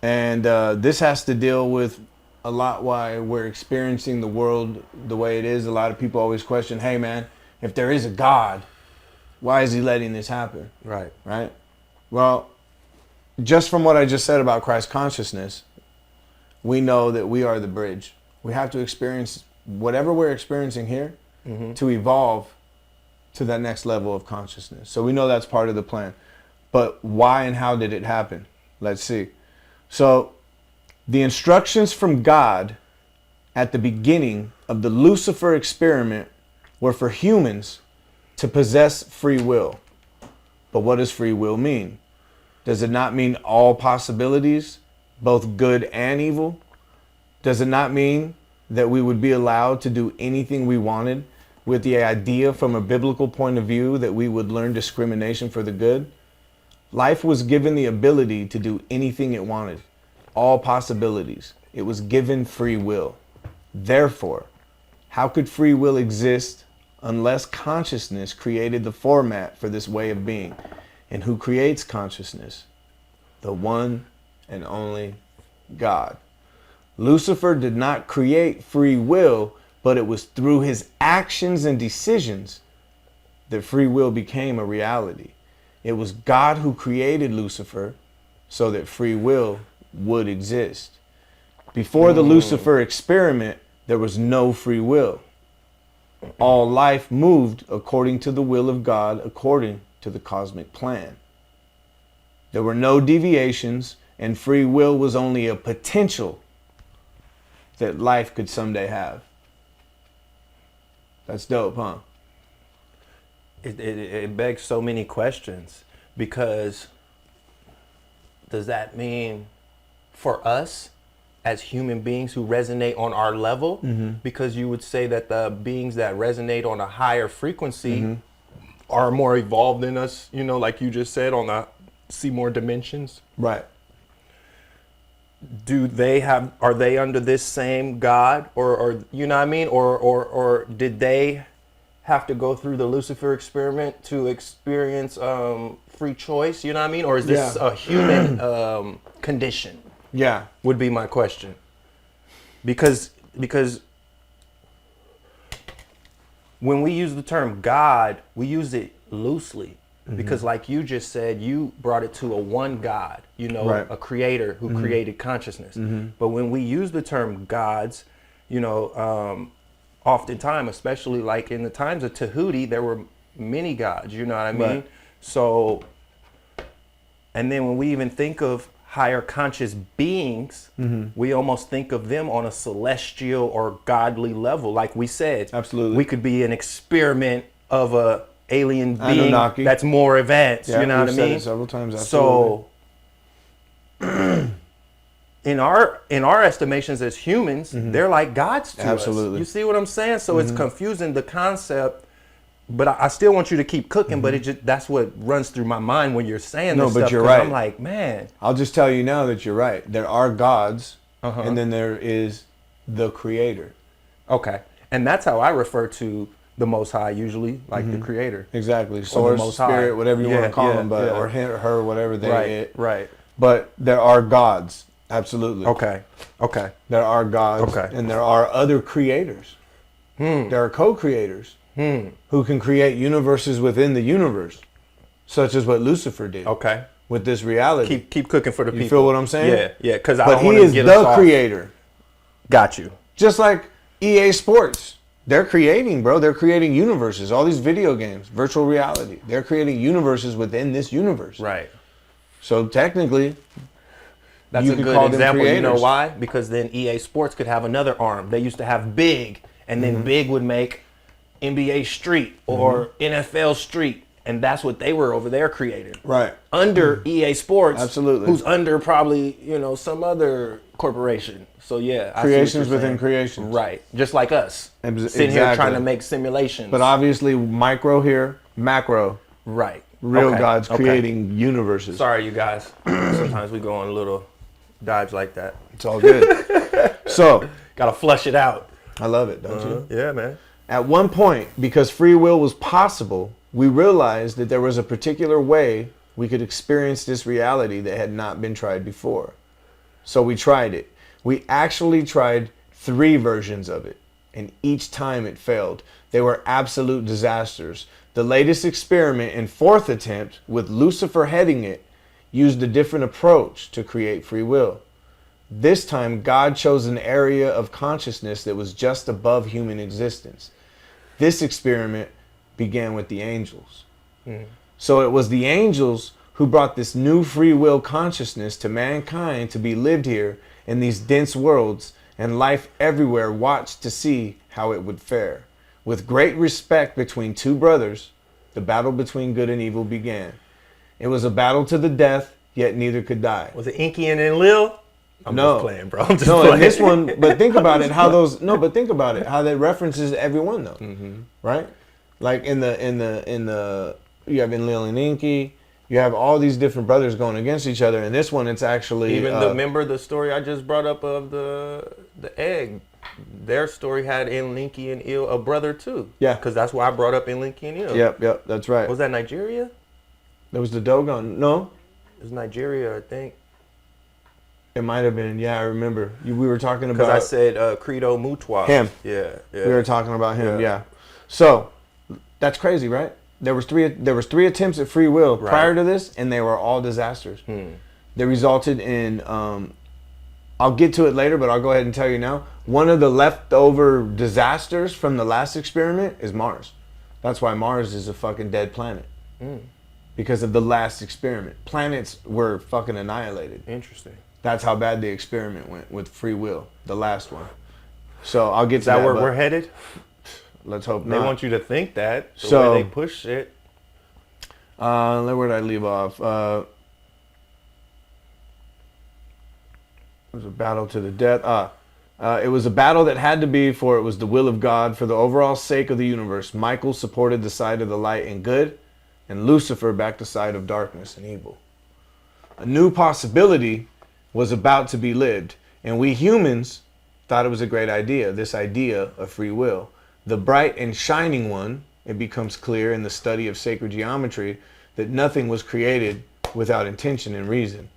And this has to deal with a lot why we're experiencing the world the way it is. A lot of people always question, hey man, if there is a God, why is he letting this happen? Right. Right? Well, just from what I just said about Christ consciousness, we know that we are the bridge. We have to experience whatever we're experiencing here to evolve to that next level of consciousness. So we know that's part of the plan. But why and how did it happen? Let's see. So the instructions from God at the beginning of the Lucifer experiment were for humans to possess free will. But what does free will mean? Does it not mean all possibilities, both good and evil? Does it not mean that we would be allowed to do anything we wanted, with the idea from a biblical point of view that we would learn discrimination for the good? Life was given the ability to do anything it wanted, all possibilities. It was given free will. Therefore, how could free will exist unless consciousness created the format for this way of being? And who creates consciousness? The one and only God. Lucifer did not create free will, but it was through his actions and decisions that free will became a reality. It was God who created Lucifer so that free will would exist. Before the Lucifer experiment, there was no free will. All life moved according to the will of God, according to the cosmic plan. There were no deviations, and free will was only a potential that life could someday have. That's dope, huh? It begs so many questions, because does that mean for us as human beings who resonate on our level? Because you would say that the beings that resonate on a higher frequency are more evolved than us, you know, like you just said, see more dimensions. Right. Are they under this same God, or you know what I mean, or did they have to go through the Lucifer experiment to experience free choice? You know what I mean, or is this a human condition? Yeah, would be my question. Because when we use the term God, we use it loosely. Because like you just said, you brought it to a one God, you know, right. a creator who created consciousness. But when we use the term gods, you know, oftentimes, especially like in the times of Tahuti, there were many gods, you know what I mean? Right. So, and then when we even think of higher conscious beings, we almost think of them on a celestial or godly level. Like we said, absolutely, we could be an experiment of a alien being Anunnaki. That's more advanced. Yeah, you know what I said mean? it several times. Absolutely. So, in our estimations as humans, they're like gods to us. You see what I'm saying? So it's confusing the concept. But I still want you to keep cooking. But that's what runs through my mind when you're saying this stuff. But you're right. I'm like, man. I'll just tell you now that you're right. There are gods, and then there is the creator. Okay. And that's how I refer to the Most High usually, like the creator. Exactly. Source, spirit, whatever you want to call them, but or him or her, whatever they Right. But there are gods. Absolutely. Okay. There are gods. Okay. And there are other creators. There are co-creators who can create universes within the universe, such as what Lucifer did. Okay. With this reality. Keep cooking for the people. You feel what I'm saying? Yeah. Because I but don't he want to is get the creator. Got you. Just like EA Sports. They're creating, bro. They're creating universes. All these video games, virtual reality. They're creating universes within this universe. Right. So technically, that's you a could good call them example. You know creators. why? Because then EA Sports could have another arm. They used to have Big, and then Big would make NBA Street or NFL Street, and that's what they were over there creating. Right. Under EA Sports. Absolutely. Who's under probably, you know, some other corporation. So yeah. Creations within creations. Right. Just like us. Sitting here trying to make simulations. But obviously micro here, macro. Right. Real gods creating universes. Sorry, you guys. Sometimes we go on little dives like that. It's all good. So. Gotta flush it out. I love it, don't you? Yeah, man. At one point, because free will was possible, we realized that there was a particular way we could experience this reality that had not been tried before. So we tried it. We actually tried 3 versions of it, and each time it failed. They were absolute disasters. The latest experiment and 4th attempt, with Lucifer heading it, used a different approach to create free will. This time, God chose an area of consciousness that was just above human existence. This experiment began with the angels. So it was the angels who brought this new free will consciousness to mankind to be lived here in these dense worlds, and life everywhere watched to see how it would fare. With great respect between 2 brothers, the battle between good and evil began. It was a battle to the death, yet neither could die. Was it Inky and then Lil? I'm just playing, bro. I'm just no, playing. In this one, but think about it, how those but think about it, how that references everyone though. Right? Like in the you have Lil and Inky, you have all these different brothers going against each other. In this one, it's actually even remember the story I just brought up of the egg. Their story had Inlinki and Il a brother too. Yeah, because that's why I brought up Inlinki and Il. Yep, that's right. Was that Nigeria? There was the Dogon. No, it was Nigeria, I think. It might have been. Yeah, I remember. We were talking about. Because I said Credo Mutwa. Him. Yeah. We were talking about him. Yeah. So that's crazy, right? There was three attempts at free will prior to this, and they were all disasters. They resulted in. I'll get to it later, but I'll go ahead and tell you now. One of the leftover disasters from the last experiment is Mars. That's why Mars is a fucking dead planet. Because of the last experiment. Planets were fucking annihilated. Interesting. That's how bad the experiment went with free will, the last one. So I'll get to that. Is that where we're headed? Let's hope not. They want you to think that. The way they push it. Where did I leave off? It was a battle to the death. It was a battle that had to be, for it was the will of God. For the overall sake of the universe, Michael supported the side of the light and good, and Lucifer backed the side of darkness and evil. A new possibility was about to be lived, and we humans thought it was a great idea, this idea of free will. The bright and shining one, it becomes clear in the study of sacred geometry that nothing was created without intention and reason.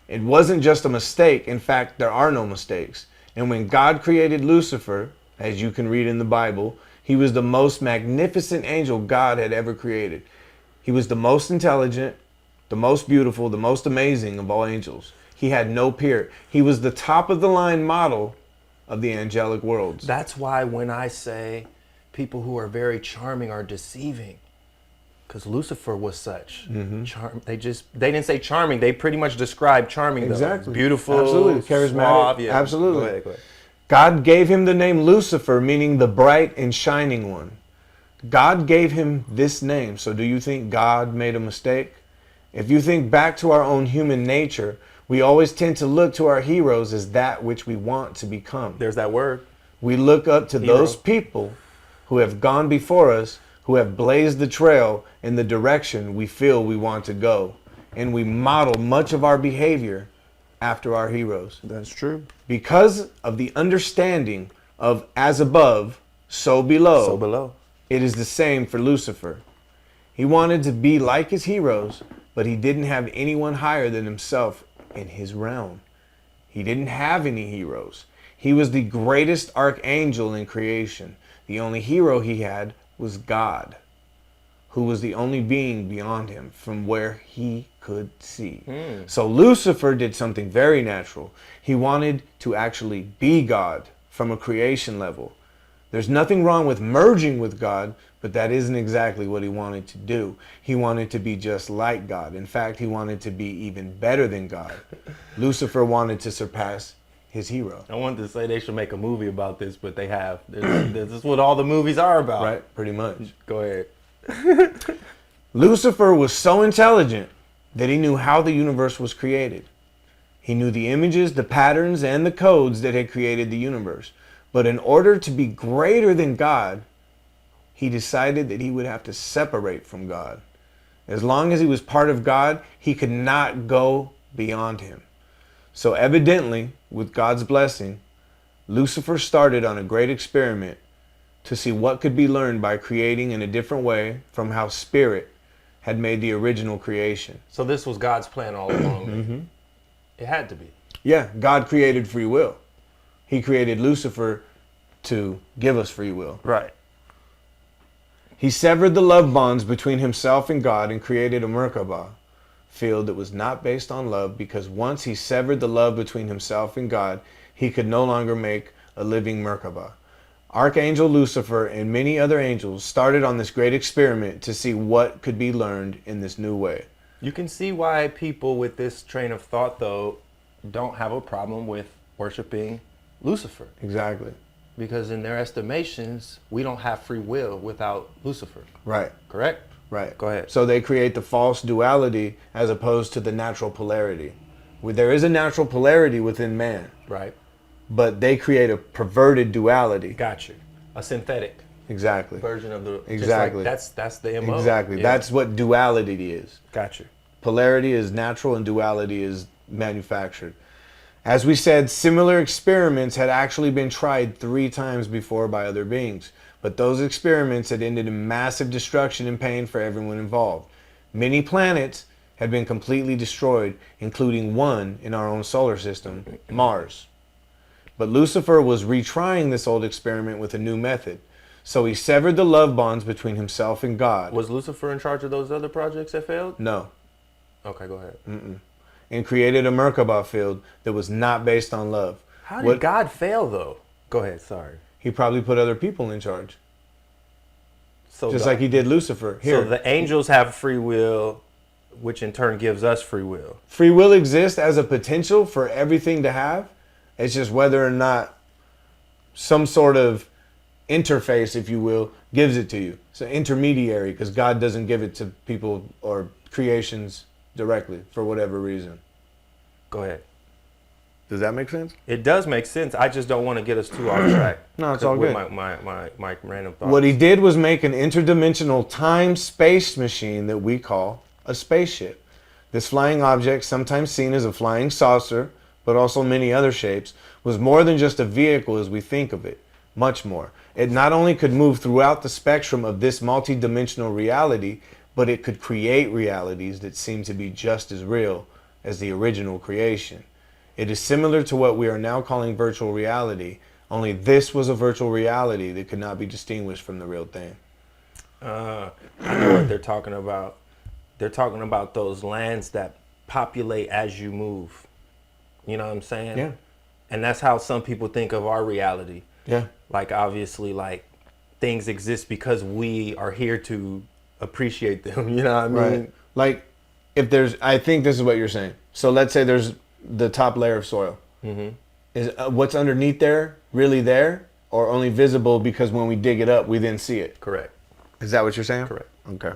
It wasn't just a mistake. In fact, there are no mistakes. And when God created Lucifer, as you can read in the Bible, he was the most magnificent angel God had ever created. He was the most intelligent, the most beautiful, the most amazing of all angels. He had no peer. He was the top of the line model of the angelic worlds. That's why when I say people who are very charming are deceiving, because Lucifer was such. They didn't say charming. They pretty much described charming. Exactly. Though. Beautiful. Absolutely. Charismatic. Suave, yeah. Absolutely. Go ahead. God gave him the name Lucifer, meaning the bright and shining one. God gave him this name. So do you think God made a mistake? If you think back to our own human nature, we always tend to look to our heroes as that which we want to become. There's that word. We look up to Hero. those people who have gone before us, who have blazed the trail in the direction we feel we want to go. And we model much of our behavior after our heroes. That's true. Because of the understanding of as above, so below. So below. It is the same for Lucifer. He wanted to be like his heroes, but he didn't have anyone higher than himself in his realm. He didn't have any heroes. He was the greatest archangel in creation. The only hero he had was God, who was the only being beyond him from where he could see. So Lucifer did something very natural. He wanted to actually be God from a creation level. There's nothing wrong with merging with God, but that isn't exactly what he wanted to do. He wanted to be just like God. In fact, he wanted to be even better than God. Lucifer wanted to surpass his hero. I wanted to say they should make a movie about this, but they have. This is what all the movies are about. Right? Pretty much. Go ahead. Lucifer was so intelligent that he knew how the universe was created. He knew the images, the patterns, and the codes that had created the universe. But in order to be greater than God, he decided that he would have to separate from God. As long as he was part of God, he could not go beyond him. So evidently, with God's blessing, Lucifer started on a great experiment to see what could be learned by creating in a different way from how Spirit had made the original creation. So this was God's plan all along. It had to be. Yeah, God created free will. He created Lucifer to give us free will. Right. He severed the love bonds between himself and God and created a Merkabah field that was not based on love, because once he severed the love between himself and God, he could no longer make a living Merkabah. Archangel Lucifer and many other angels started on this great experiment to see what could be learned in this new way. You can see why people with this train of thought, though, don't have a problem with worshiping Lucifer. Exactly. Because in their estimations, we don't have free will without Lucifer. Right. Correct? Right. Go ahead. So they create the false duality as opposed to the natural polarity. There is a natural polarity within man, Right. but they create a perverted duality. Got you. A synthetic Exactly. version of the... Exactly. Just like that's the MO. Exactly. Yeah. That's what duality is. Got you. Polarity is natural and duality is manufactured. As we said, similar experiments had actually been tried 3 times before by other beings, but those experiments had ended in massive destruction and pain for everyone involved. Many planets had been completely destroyed, including one in our own solar system, Mars. But Lucifer was retrying this old experiment with a new method. So he severed the love bonds between himself and God. Was Lucifer in charge of those other projects that failed? No. Okay, go ahead. And created a Merkabah field that was not based on love. How did God fail, though? Go ahead, sorry. He probably put other people in charge. So Just like he did Lucifer. Here. So the angels have free will, which in turn gives us free will. Free will exists as a potential for everything to have. It's just whether or not some sort of interface, if you will, gives it to you. It's an intermediary, because God doesn't give it to people or creations directly for whatever reason. Go ahead. Does that make sense? It does make sense. I just don't want to get us too off track. No, it's all good. My random thoughts. What he did was make an interdimensional time-space machine that we call a spaceship. This flying object, sometimes seen as a flying saucer, but also many other shapes, was more than just a vehicle as we think of it. Much more. It not only could move throughout the spectrum of this multi-dimensional reality, but it could create realities that seem to be just as real as the original creation. It is similar to what we are now calling virtual reality, only this was a virtual reality that could not be distinguished from the real thing. I know what they're talking about. They're talking about those lands that populate as you move. You know what I'm saying? Yeah. And that's how some people think of our reality. Yeah. Like, obviously, like, things exist because we are here to appreciate them. You know what I mean? Right. Like, if there's, I think this is what you're saying. So let's say there's the top layer of soil. Mm-hmm. Is what's underneath there really there, or only visible because when we dig it up, we then see it? Correct. Is that what you're saying? Correct. Okay.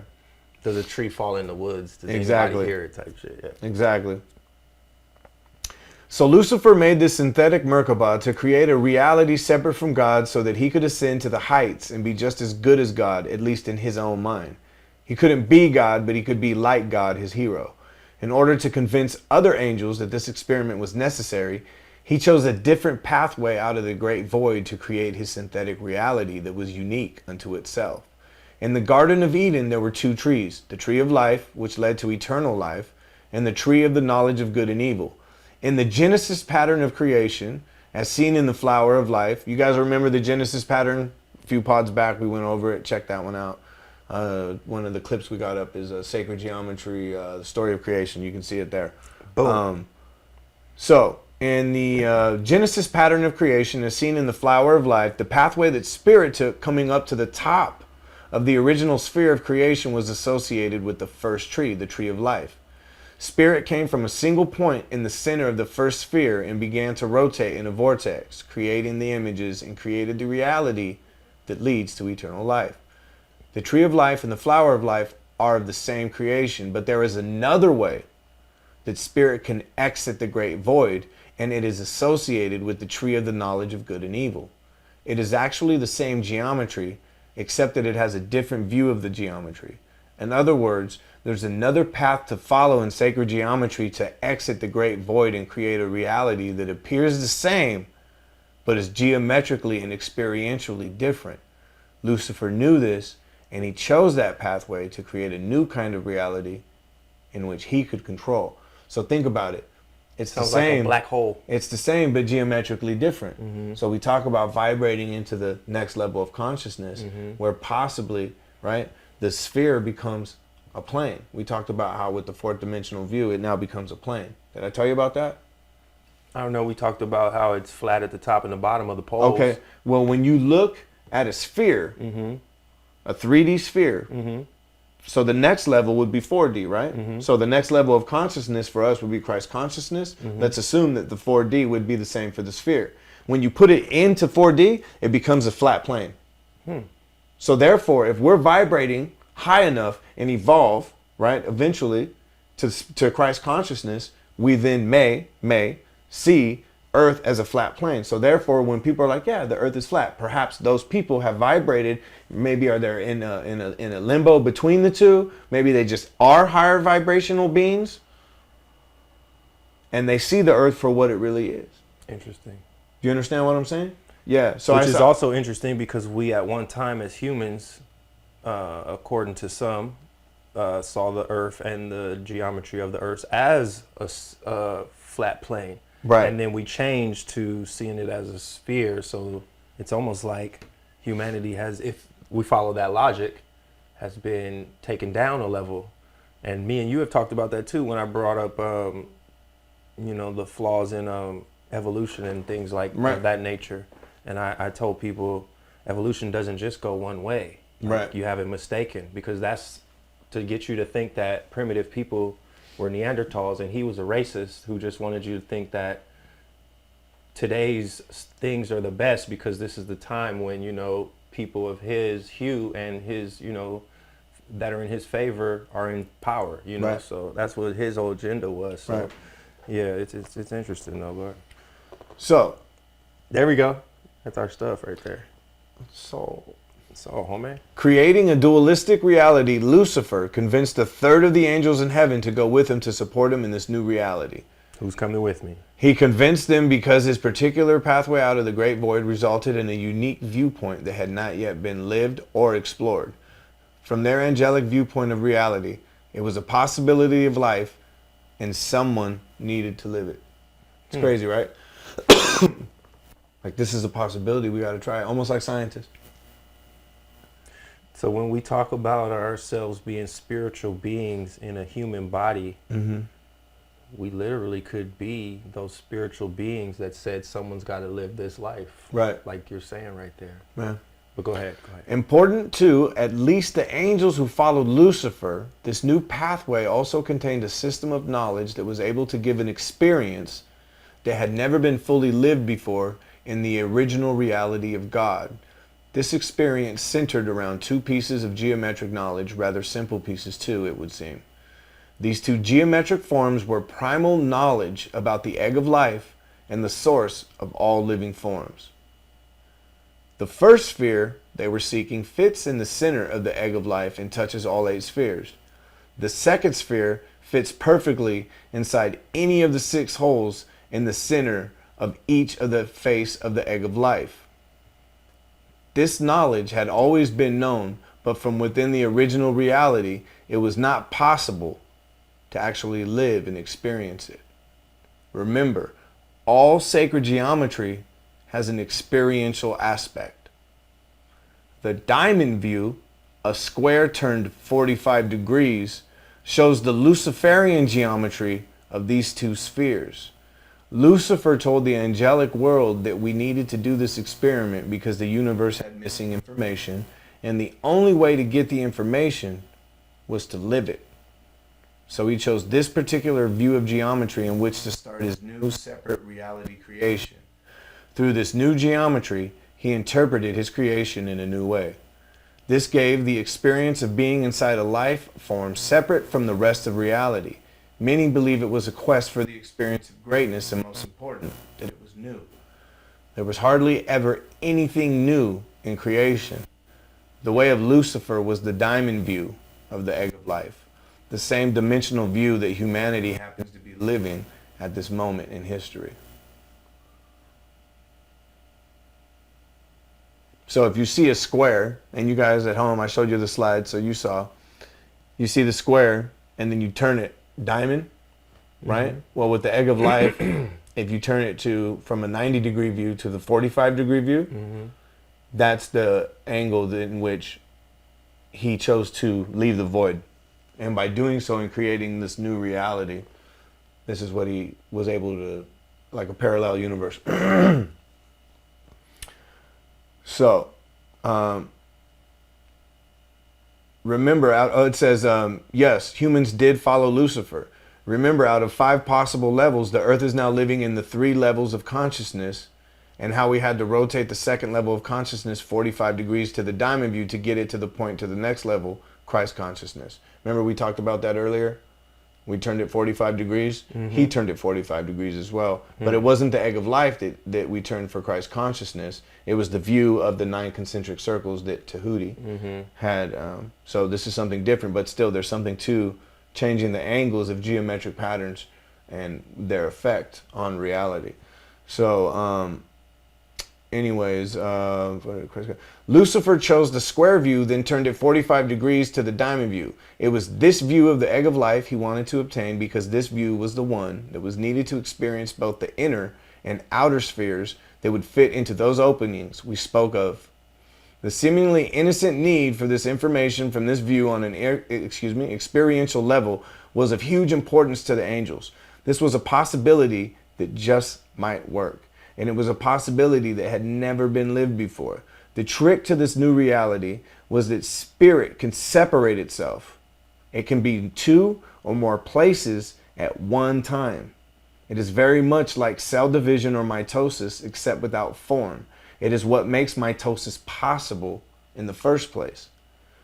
Does a tree fall in the woods? Does Exactly. anybody hear it type shit? Yeah. Exactly. So Lucifer made this synthetic Merkaba to create a reality separate from God so that he could ascend to the heights and be just as good as God, at least in his own mind. He couldn't be God, but he could be like God, his hero. In order to convince other angels that this experiment was necessary, he chose a different pathway out of the great void to create his synthetic reality that was unique unto itself. In the Garden of Eden, there were two trees, the tree of life, which led to eternal life, and the tree of the knowledge of good and evil. In the Genesis pattern of creation, as seen in the flower of life, you guys remember the Genesis pattern? A few pods back, we went over it. Check that one out. One of the clips we got up is Sacred Geometry, the story of creation. You can see it there. Boom. So, in the Genesis pattern of creation, as seen in the flower of life, the pathway that spirit took coming up to the top of the original sphere of creation was associated with the first tree, the tree of life. Spirit came from a single point in the center of the first sphere and began to rotate in a vortex, creating the images and created the reality that leads to eternal life. The tree of life and the flower of life are of the same creation, but there is another way that spirit can exit the great void, and it is associated with the tree of the knowledge of good and evil. It is actually the same geometry, except that it has a different view of the geometry. In other words, there's another path to follow in sacred geometry to exit the great void and create a reality that appears the same, but is geometrically and experientially different. Lucifer knew this, and he chose that pathway to create a new kind of reality in which he could control. So think about it. It's Sounds the same. like a black hole. It's the same, but geometrically different. Mm-hmm. So we talk about vibrating into the next level of consciousness, where possibly, right, the sphere becomes a plane. We talked about how with the fourth dimensional view, it now becomes a plane. Did I tell you about that? I don't know. We talked about how it's flat at the top and the bottom of the poles. Okay. Well, when you look at a sphere, a 3D sphere, so the next level would be 4D, right? So the next level of consciousness for us would be Christ consciousness. Let's assume that the 4D would be the same for the sphere. When you put it into 4D, it becomes a flat plane. So therefore, if we're vibrating high enough and evolve, right, eventually to Christ consciousness, we then may see Earth as a flat plane. So therefore, when people are like, yeah, the Earth is flat, perhaps those people have vibrated. Maybe are they in a limbo between the two? Maybe they just are higher vibrational beings, and they see the Earth for what it really is. Interesting. Do you understand what I'm saying? Yeah. So Which is also interesting because we at one time as humans, according to some, saw the Earth and the geometry of the Earth as a flat plane. Right. And then we changed to seeing it as a sphere. So it's almost like humanity has, if we follow that logic, has been taken down a level. And me and you have talked about that too when I brought up, the flaws in evolution and things like of that nature. And I told people evolution doesn't just go one way. Right. You have it mistaken, because that's to get you to think that primitive people were Neanderthals and he was a racist who just wanted you to think that today's things are the best because this is the time when, people of his hue and his, that are in his favor are in power, Right. So that's what his whole agenda was. So Right. yeah, it's interesting though, but So, There we go. That's our stuff right there. so So, homie. creating a dualistic reality, Lucifer convinced a third of the angels in heaven to go with him to support him in this new reality. Who's coming with me? He convinced them because his particular pathway out of the great void resulted in a unique viewpoint that had not yet been lived or explored. From their angelic viewpoint of reality, it was a possibility of life, and someone needed to live it. It's crazy, right? Like, this is a possibility. We got to try it. Almost like scientists. So when we talk about ourselves being spiritual beings in a human body, we literally could be those spiritual beings that said someone's got to live this life. Right. Like you're saying right there. Yeah. But go ahead. Important too, at least the angels who followed Lucifer, this new pathway also contained a system of knowledge that was able to give an experience that had never been fully lived before in the original reality of God. This experience centered around two pieces of geometric knowledge, rather simple pieces too, it would seem. These two geometric forms were primal knowledge about the egg of life and the source of all living forms. The first sphere they were seeking fits in the center of the egg of life and touches all 8 spheres. The second sphere fits perfectly inside any of the 6 holes in the center of each of the face of the egg of life. This knowledge had always been known, but from within the original reality, it was not possible to actually live and experience it. Remember, all sacred geometry has an experiential aspect. The diamond view, a square turned 45 degrees, shows the Luciferian geometry of these 2 spheres. Lucifer told the angelic world that we needed to do this experiment because the universe had missing information, and the only way to get the information was to live it. So he chose this particular view of geometry in which to start his new separate reality creation. Through this new geometry, he interpreted his creation in a new way. This gave the experience of being inside a life form separate from the rest of reality. Many believe it was a quest for the experience of greatness, and most important, that it was new. There was hardly ever anything new in creation. The way of Lucifer was the diamond view of the egg of life, the same dimensional view that humanity happens to be living at this moment in history. So if you see a square, and you guys at home, I showed you the slide, so you saw, you see the square, and then you turn it diamond, right? Well, with the egg of life, if you turn it from a 90-degree view to the 45-degree view, that's the angle in which he chose to leave the void. And by doing so and creating this new reality, this is what he was able to, like a parallel universe. So, remember, it says, yes, humans did follow Lucifer. Remember, out of 5 possible levels, the earth is now living in the 3 levels of consciousness, and how we had to rotate the second level of consciousness 45 degrees to the diamond view to get it to the point to the next level, Christ consciousness. Remember we talked about that earlier? We turned it 45 degrees. He turned it 45 degrees as well. But it wasn't the egg of life that we turned for Christ consciousness. It was the view of the 9 concentric circles that Tahuti had. So this is something different, but still there's something to changing the angles of geometric patterns and their effect on reality. So anyways, Lucifer chose the square view, then turned it 45 degrees to the diamond view. It was this view of the egg of life he wanted to obtain because this view was the one that was needed to experience both the inner and outer spheres that would fit into those openings we spoke of. The seemingly innocent need for this information from this view on an experiential level was of huge importance to the angels. This was a possibility that just might work. And it was a possibility that had never been lived before. The trick to this new reality was that spirit can separate itself. It can be in 2 or more places at one time. It is very much like cell division or mitosis, except without form. It is what makes mitosis possible in the first place.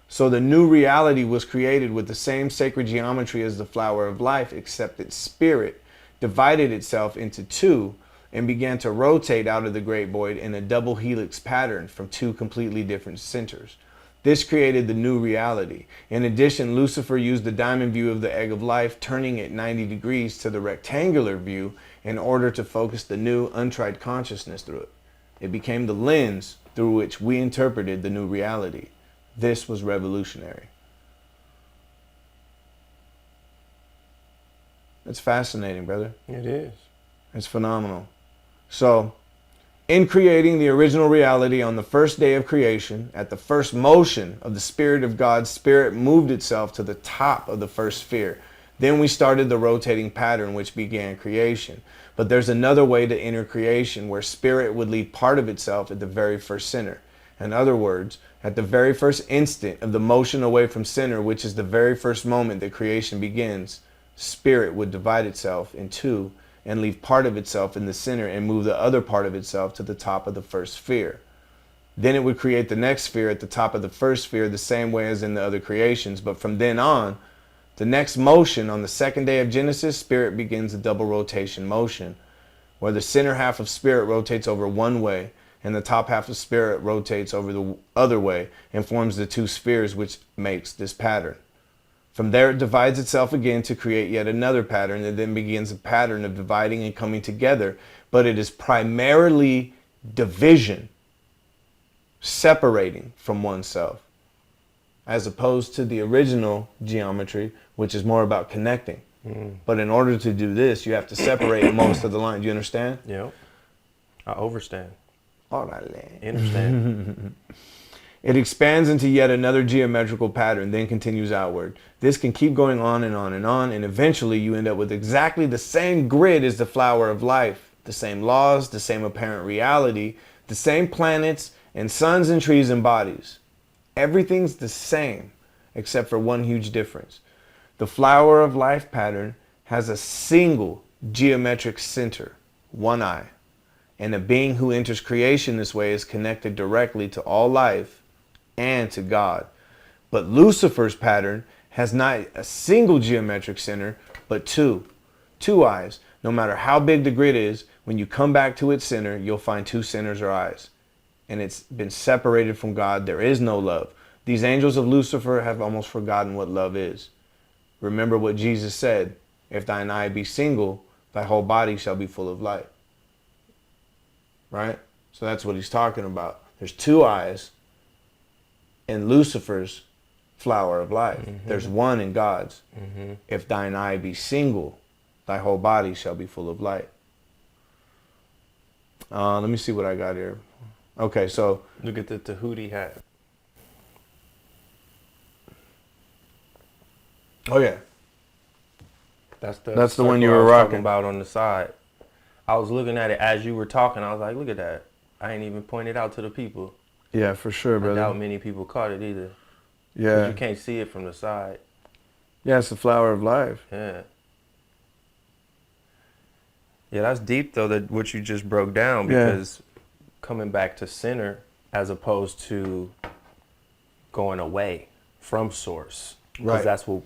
So the new reality was created with the same sacred geometry as the flower of life, except that spirit divided itself into 2 and began to rotate out of the great void in a double helix pattern from two completely different centers. This created the new reality. In addition, Lucifer used the diamond view of the egg of life, turning it 90 degrees to the rectangular view in order to focus the new, untried consciousness through it. It became the lens through which we interpreted the new reality. This was revolutionary. It's fascinating, brother. It is. It's phenomenal. So, in creating the original reality on the first day of creation, at the first motion of the Spirit of God, Spirit moved itself to the top of the first sphere. Then we started the rotating pattern which began creation. But there's another way to enter creation where Spirit would leave part of itself at the very first center. In other words, at the very first instant of the motion away from center, which is the very first moment that creation begins, Spirit would divide itself in two and leave part of itself in the center and move the other part of itself to the top of the first sphere. Then it would create the next sphere at the top of the first sphere the same way as in the other creations. But from then on, the next motion on the second day of Genesis, Spirit begins a double rotation motion where the center half of Spirit rotates over one way and the top half of Spirit rotates over the other way and forms the two spheres, which makes this pattern. From there, it divides itself again to create yet another pattern, and then begins a pattern of dividing and coming together. But it is primarily division, separating from oneself, as opposed to the original geometry, which is more about connecting. But in order to do this, you have to separate most of the lines. You understand? Yep. I overstand. Orale. Understand. It expands into yet another geometrical pattern, then continues outward. This can keep going on and on and on, and eventually you end up with exactly the same grid as the flower of life. The same laws, the same apparent reality, the same planets and suns and trees and bodies. Everything's the same, except for one huge difference. The flower of life pattern has a single geometric center, one eye. And a being who enters creation this way is connected directly to all life and to God. But Lucifer's pattern has not a single geometric center, but two eyes. No matter how big the grid is, when you come back to its center, you'll find two centers or eyes. And it's been separated from God. There is no love. These angels of Lucifer have almost forgotten what love is. Remember what Jesus said, if thine eye be single, thy whole body shall be full of light. Right? So that's what he's talking about. There's two eyes in Lucifer's flower of life. There's one in God's. If thine eye be single, thy whole body shall be full of light. Let me see what I got here. Okay, so Look at the Tahuti hat. oh yeah, That's the one circle you I were was rocking talking about on the side. I was looking at it as you were talking. I was like, look at that. I ain't even pointed out to the people. yeah, for sure, I doubt brother. many people caught it either. 'Cause Yeah, you can't see it from the side. yeah, it's the flower of life. Yeah. Yeah, that's deep though, that what you just broke down, Yeah. because coming back to center as opposed to going away from source. Because Right. that's what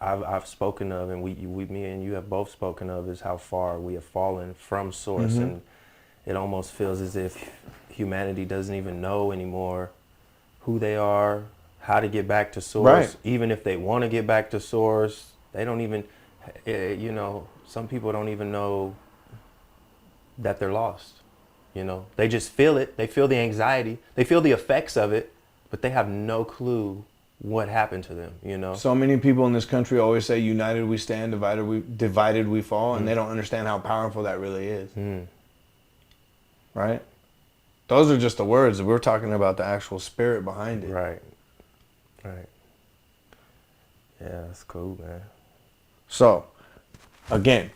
I've spoken of, and me and you have both spoken of, is how far we have fallen from source. And it almost feels as if humanity doesn't even know anymore who they are, how to get back to source. Right. Even if they want to get back to source, they don't even, some people don't even know that they're lost. They just feel it. They feel the anxiety. They feel the effects of it, but they have no clue what happened to them, So many people in this country always say, united we stand, divided we fall, and they don't understand how powerful that really is. Right? Those are just the words. We're talking about the actual spirit behind it. Right. Yeah, that's cool, man. So, again,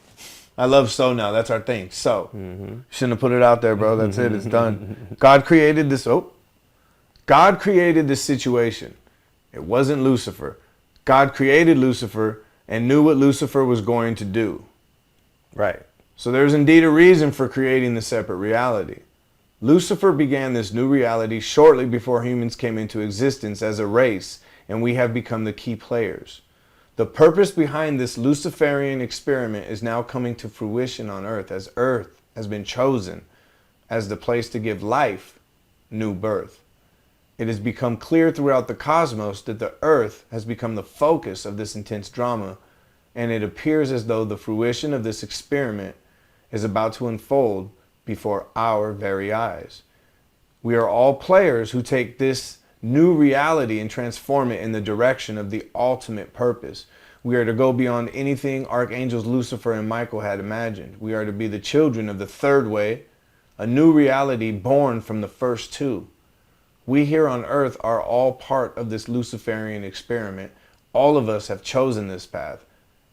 I love so now. That's our thing. So, shouldn't have put it out there, bro. That's it. It's done. God created this. God created this situation. It wasn't Lucifer. God created Lucifer and knew what Lucifer was going to do. Right. So there's indeed a reason for creating the separate reality. Lucifer began this new reality shortly before humans came into existence as a race, and we have become the key players. The purpose behind this Luciferian experiment is now coming to fruition on Earth, as Earth has been chosen as the place to give life new birth. It has become clear throughout the cosmos that the earth has become the focus of this intense drama, and it appears as though the fruition of this experiment is about to unfold before our very eyes. We are all players who take this new reality and transform it in the direction of the ultimate purpose. We are to go beyond anything archangels Lucifer and Michael had imagined. We are to be the children of the third way, a new reality born from the first two. We here on earth are all part of this Luciferian experiment. All of us have chosen this path.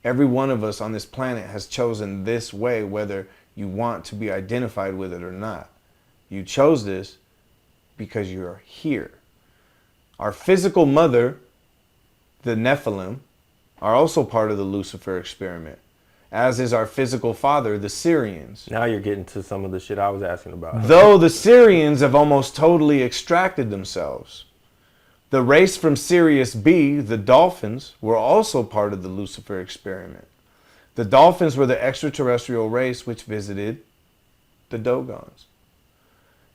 Every one of us on this planet has chosen this way, whether you want to be identified with it or not. You chose this because you are here. Our physical mother, the Nephilim, are also part of the Lucifer experiment, as is our physical father, the Syrians. Now you're getting to some of the shit I was asking about. Though the Syrians have almost totally extracted themselves. The race from Sirius B, the dolphins, were also part of the Lucifer experiment. The dolphins were the extraterrestrial race which visited the Dogons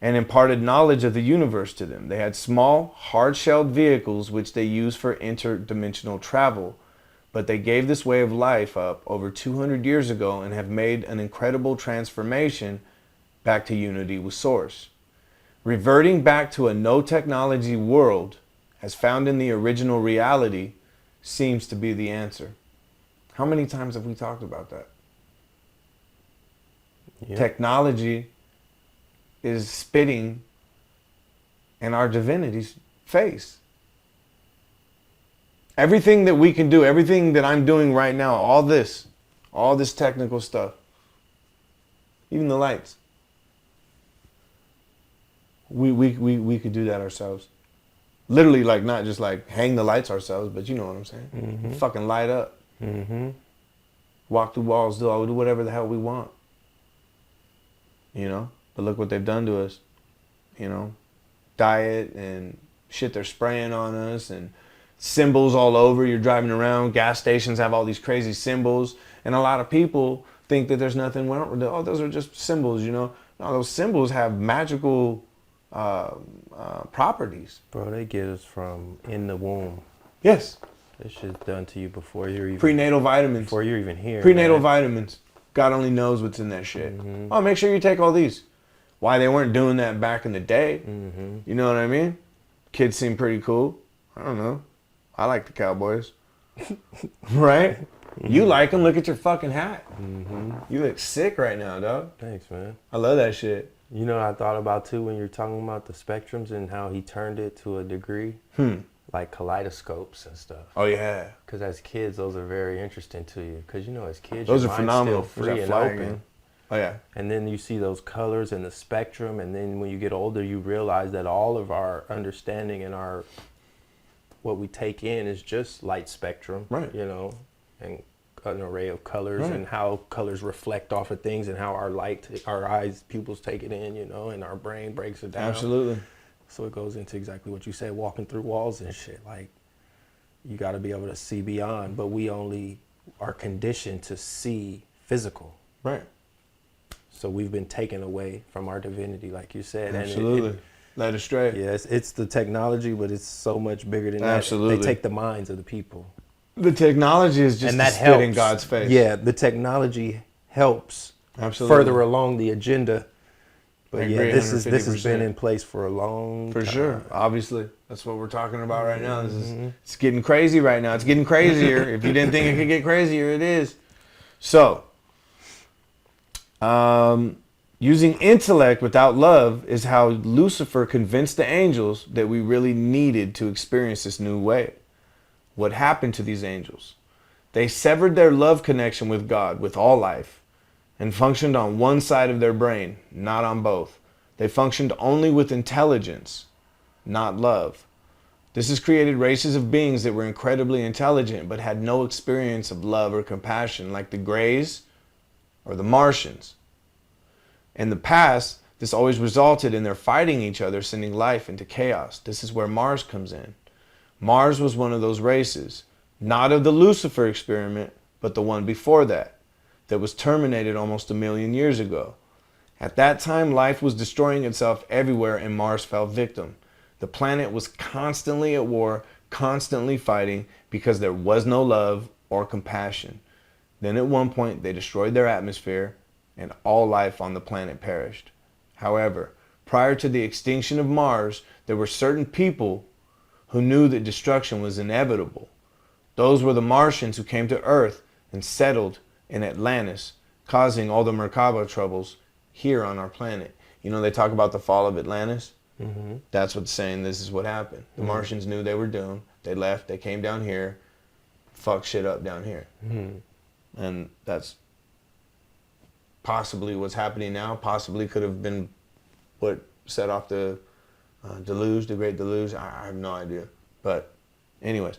and imparted knowledge of the universe to them. They had small, hard-shelled vehicles which they used for interdimensional travel, but they gave this way of life up over 200 years ago and have made an incredible transformation back to unity with Source. Reverting back to a no-technology world, as found in the original reality, seems to be the answer. How many times have we talked about that? Yeah. Technology is spitting in our divinity's face. Everything that we can do, everything that I'm doing right now, all this technical stuff, even the lights, we could do that ourselves. Literally, like, not just like hang the lights ourselves, but you know what I'm saying. Mm-hmm. Fucking light up. Mm-hmm. Walk through walls, do whatever the hell we want. You know? But look what they've done to us. You know? Diet and shit they're spraying on us and symbols all over. You're driving around, gas stations have all these crazy symbols. And a lot of people think that there's nothing wrong with it. Oh, those are just symbols, you know? No, those symbols have magical properties. Bro, they get us from in the womb. Yes. This shit's done to you before you're even Prenatal vitamins. before you're even here. Prenatal man. vitamins. God only knows what's in that shit. Mm-hmm. Oh, make sure you take all these. Why they weren't doing that back in the day? Mm-hmm. You know what I mean? Kids seem pretty cool. I don't know. I like the Cowboys. Right? Mm-hmm. You like them. Look at your fucking hat. Mm-hmm. You look sick right now, dog. Thanks, man. I love that shit. You know what I thought about too when you're talking about the spectrums and how he turned it to a degree? Like kaleidoscopes and stuff. Oh, yeah. Because as kids, those are very interesting to you. Because, you know, as kids, Those your are mind's phenomenal. still free and fly open. again. Oh, yeah. And then you see those colors and the spectrum. And then when you get older, you realize that all of our understanding and our what we take in is just light spectrum. Right. You know, and an array of colors Right. and how colors reflect off of things and how our eyes, pupils take it in, you know, and our brain breaks it down. Absolutely. So it goes into exactly what you said, walking through walls and shit. Like, you got to be able to see beyond, but we only are conditioned to see physical. Right. So we've been taken away from our divinity, like you said. Absolutely. And Led astray. yes, it's the technology, but it's so much bigger than that. Absolutely. They take the minds of the people. The technology is just And a that spit in helps. God's face. Yeah, the technology helps Absolutely. further along the agenda. But I yeah, agree, this has been 150%. in place for a long For time. sure. Obviously. That's what we're talking about right now. It's getting crazy right now. It's getting crazier. If you didn't think it could get crazier, it is. So, using intellect without love is how Lucifer convinced the angels that we really needed to experience this new way. What happened to these angels? They severed their love connection with God, with all life, and functioned on one side of their brain, not on both. They functioned only with intelligence, not love. This has created races of beings that were incredibly intelligent but had no experience of love or compassion, like the Greys or the Martians. In the past, this always resulted in their fighting each other, sending life into chaos. This is where Mars comes in. Mars was one of those races, not of the Lucifer experiment, but the one before that was terminated almost 1 million years ago. At that time, life was destroying itself everywhere and Mars fell victim. The planet was constantly at war, constantly fighting because there was no love or compassion. Then at one point, they destroyed their atmosphere and all life on the planet perished. However, prior to the extinction of Mars, there were certain people who knew that destruction was inevitable. Those were the Martians who came to Earth and settled in Atlantis, causing all the Merkaba troubles here on our planet. You know, they talk about the fall of Atlantis. Mm-hmm. That's what's saying this is what happened. The Martians knew they were doomed. They left. They came down here, fucked shit up down here. Mm-hmm. And that's possibly what's happening now. Possibly could have been what set off the deluge, the great deluge. I have no idea. But anyways,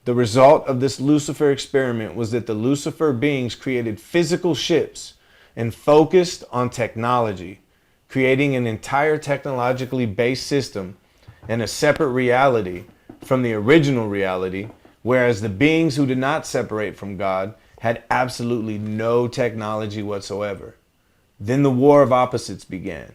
the result of this Lucifer experiment was that the Lucifer beings created physical ships and focused on technology, creating an entire technologically based system and a separate reality from the original reality, whereas the beings who did not separate from God had absolutely no technology whatsoever. Then the war of opposites began.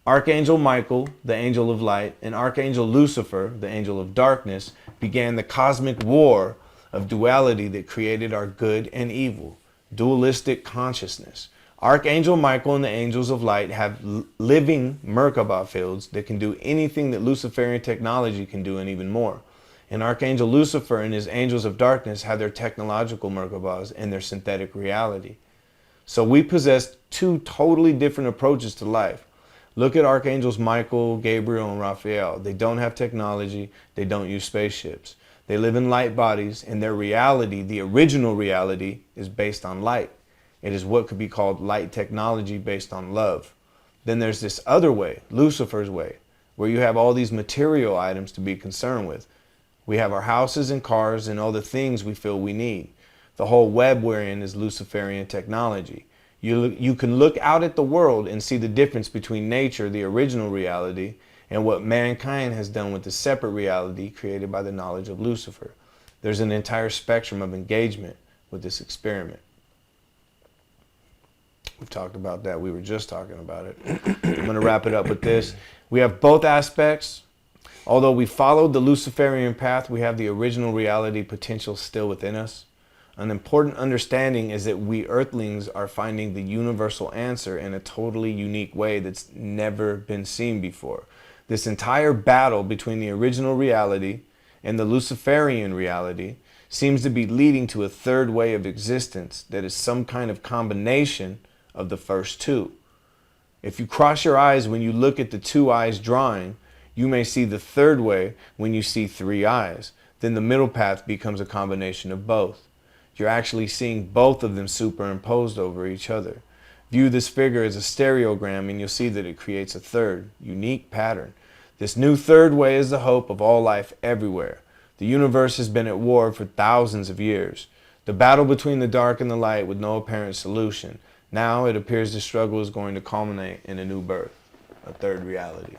Archangel Michael, the angel of light, and Archangel Lucifer, the angel of darkness, began the cosmic war of duality that created our good and evil, dualistic consciousness. Archangel Michael and the angels of light have living Merkaba fields that can do anything that Luciferian technology can do and even more. And Archangel Lucifer and his angels of darkness have their technological Merkabas and their synthetic reality. So we possess two totally different approaches to life. Look at Archangels Michael, Gabriel, and Raphael. They don't have technology. They don't use spaceships. They live in light bodies, and their reality, the original reality, is based on light. It is what could be called light technology based on love. Then there's this other way, Lucifer's way, where you have all these material items to be concerned with. We have our houses and cars and all the things we feel we need. The whole web we're in is Luciferian technology. You can look out at the world and see the difference between nature, the original reality, and what mankind has done with the separate reality created by the knowledge of Lucifer. There's an entire spectrum of engagement with this experiment. We've talked about that. We were just talking about it. I'm going to wrap it up with this. We have both aspects. Although we followed the Luciferian path, we have the original reality potential still within us. An important understanding is that we Earthlings are finding the universal answer in a totally unique way that's never been seen before. This entire battle between the original reality and the Luciferian reality seems to be leading to a third way of existence that is some kind of combination of the first two. If you cross your eyes when you look at the two eyes drawing, you may see the third way when you see three eyes. Then the middle path becomes a combination of both. You're actually seeing both of them superimposed over each other. View this figure as a stereogram and you'll see that it creates a third, unique pattern. This new third way is the hope of all life everywhere. The universe has been at war for thousands of years. The battle between the dark and the light with no apparent solution. Now it appears the struggle is going to culminate in a new birth, a third reality.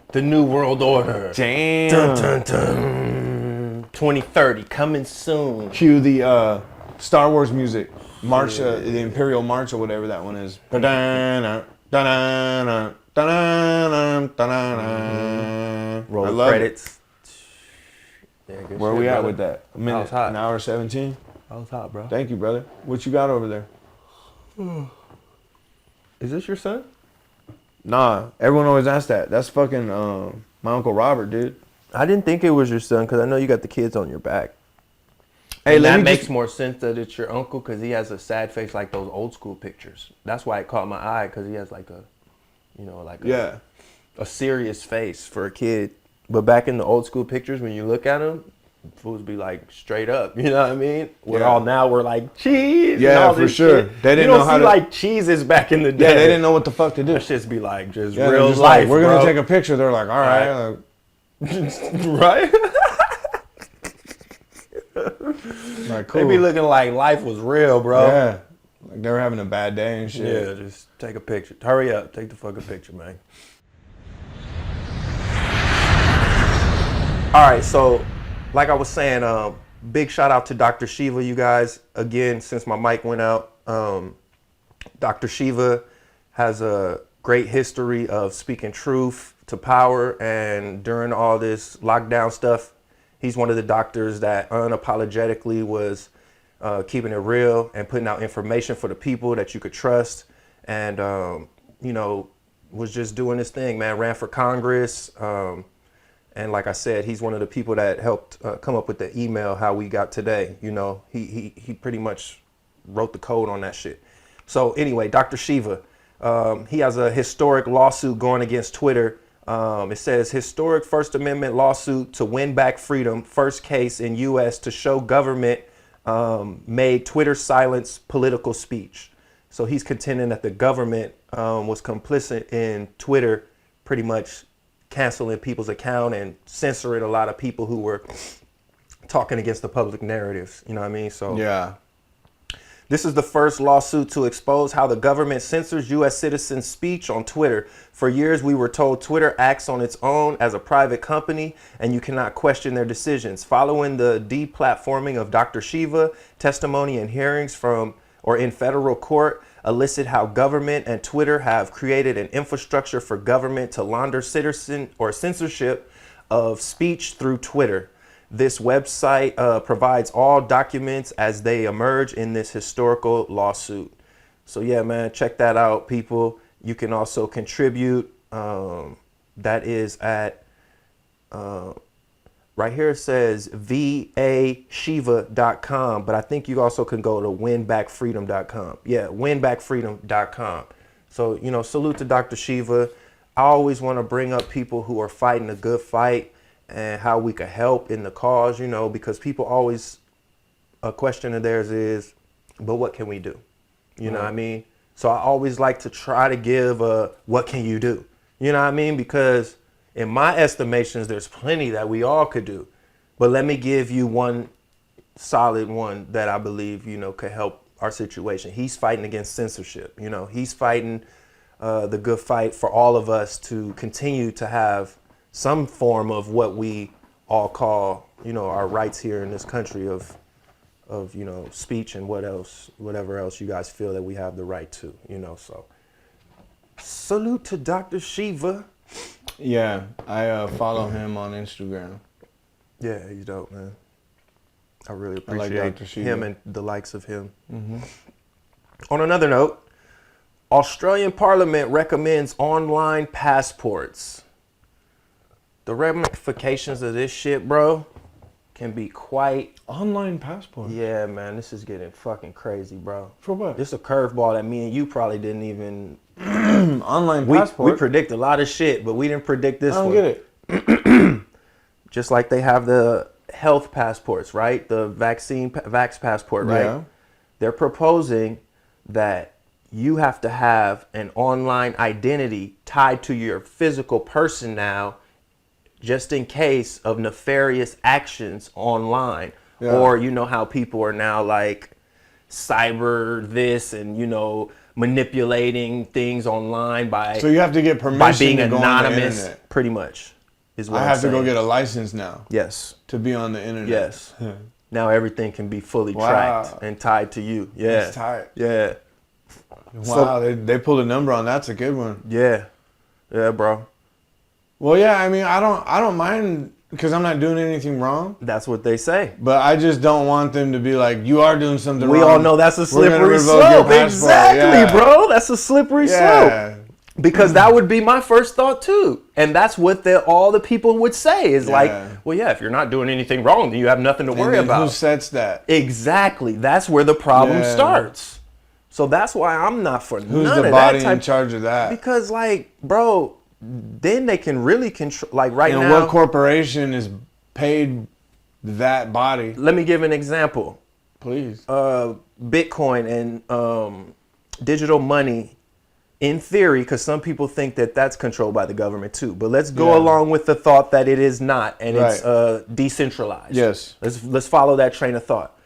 The New World Order. Damn. Dun, dun, dun. 2030 coming soon. Cue the Star Wars music, March, the Imperial March or whatever that one is. Roll credits. Yeah, where are we at with that? A minute, hot. an hour 17? That was hot, bro. Thank you, brother. What you got over there? Is this your son? Nah, everyone always asks that. That's fucking my Uncle Robert, dude. I didn't think it was your son because I know you got the kids on your back. Hey, that makes more sense that it's your uncle because he has a sad face like those old school pictures. That's why it caught my eye because he has like a, you know, like a serious face for a kid. But back in the old school pictures, when you look at him, fools be like straight up. You know what I mean? We're all now we're like cheese. Yeah, and all for this sure. Shit. They didn't you don't know how see to like cheeses back in the day. Yeah, they didn't know what the fuck to do. That shit's be like just Yeah, real just life. Like, we're bro. gonna take a picture. They're like, all right. Like, right? like, cool. They be looking like life was real, bro. Yeah. Like they were having a bad day and shit. Yeah, just take a picture. Hurry up. Take the fucking picture, man. All right, so like I was saying, big shout out to Dr. Shiva, you guys. Again, since my mic went out, Dr. Shiva has a great history of speaking truth to power. And during all this lockdown stuff, he's one of the doctors that unapologetically was keeping it real and putting out information for the people that you could trust. And, you know, was just doing his thing, man. Ran for Congress. And like I said, he's one of the people that helped come up with the email, how we got today. You know, he pretty much wrote the code on that shit. So anyway, Dr. Shiva, he has a historic lawsuit going against Twitter. It says historic First Amendment lawsuit to win back freedom. First case in U.S. to show government made Twitter silence political speech. So he's contending that the government was complicit in Twitter pretty much canceling people's account and censoring a lot of people who were talking against the public narratives. You know what I mean? So Yeah. this is the first lawsuit to expose how the government censors U.S. citizens' speech on Twitter. For years, we were told Twitter acts on its own as a private company and you cannot question their decisions. Following the deplatforming of Dr. Shiva, testimony and hearings from or in federal court elicit how government and Twitter have created an infrastructure for government to launder citizen or censorship of speech through Twitter. This website provides all documents as they emerge in this historical lawsuit. So yeah, man, check that out, people. You can also contribute. That is at, right here it says vashiva.com, but I think you also can go to winbackfreedom.com. Yeah, winbackfreedom.com. So, you know, salute to Dr. Shiva. I always want to bring up people who are fighting a good fight and how we could help in the cause, you know, because people always, a question of theirs is, but what can we do? You know what I mean? So I always like to try to give a, what can you do? You know what I mean? Because in my estimations, there's plenty that we all could do. But let me give you one solid one that I believe, you know, could help our situation. He's fighting against censorship. You know, he's fighting the good fight for all of us to continue to have some form of what we all call, you know, our rights here in this country of, you know, speech and whatever else you guys feel that we have the right to, you know. So salute to Dr. Shiva. Yeah, I follow him on Instagram. Yeah, he's dope, man. I really I like appreciate Dr. Shiva. him and the likes of him. On another note, Australian Parliament recommends online passports. The ramifications of this shit, bro, can be quite... Online passport? Yeah, man, this is getting fucking crazy, bro. For what? This is a curveball that me and you probably didn't even... Online We passport? predict a lot of shit, but we didn't predict this I don't one. get it. Just like they have the health passports, right? The vax passport, right? Yeah. They're proposing that you have to have an online identity tied to your physical person now, just in case of nefarious actions online. Yeah. Or you know how people are now like cyber this and, you know, manipulating things online by So you have to get permission by being to go on the anonymous, internet. pretty much is what I I'm have to go saying. get a license now Yes. to be on the internet. Yes. Now everything can be fully Wow. tracked and tied to you. Yeah. That's tight. Yeah. Wow, they pulled a number on that's a good one. Yeah. Yeah, bro. Well, yeah, I mean, I don't mind because I'm not doing anything wrong, That's what they say. but I just don't want them to be like, you are doing something We wrong. all know that's a We're gonna slippery revoke your slope. passport. Exactly, Yeah. bro. That's a slippery slope. Yeah. Because that would be my first thought too. And that's what all the people would say is like, Yeah. well, yeah, if you're not doing anything wrong, then you have nothing to worry And then about. who sets that? Exactly. That's where the problem Yeah. starts. So that's why I'm not for Who's none the of body that type. in charge of that? Because like, bro, then they can really control. Like right And now, what corporation is paid that body? let me give an example. Please. Bitcoin and digital money, in theory, because some people think that that's controlled by the government too. But let's go Yeah. along with the thought that it is not, and it's Right. decentralized. Yes. Let's follow that train of thought.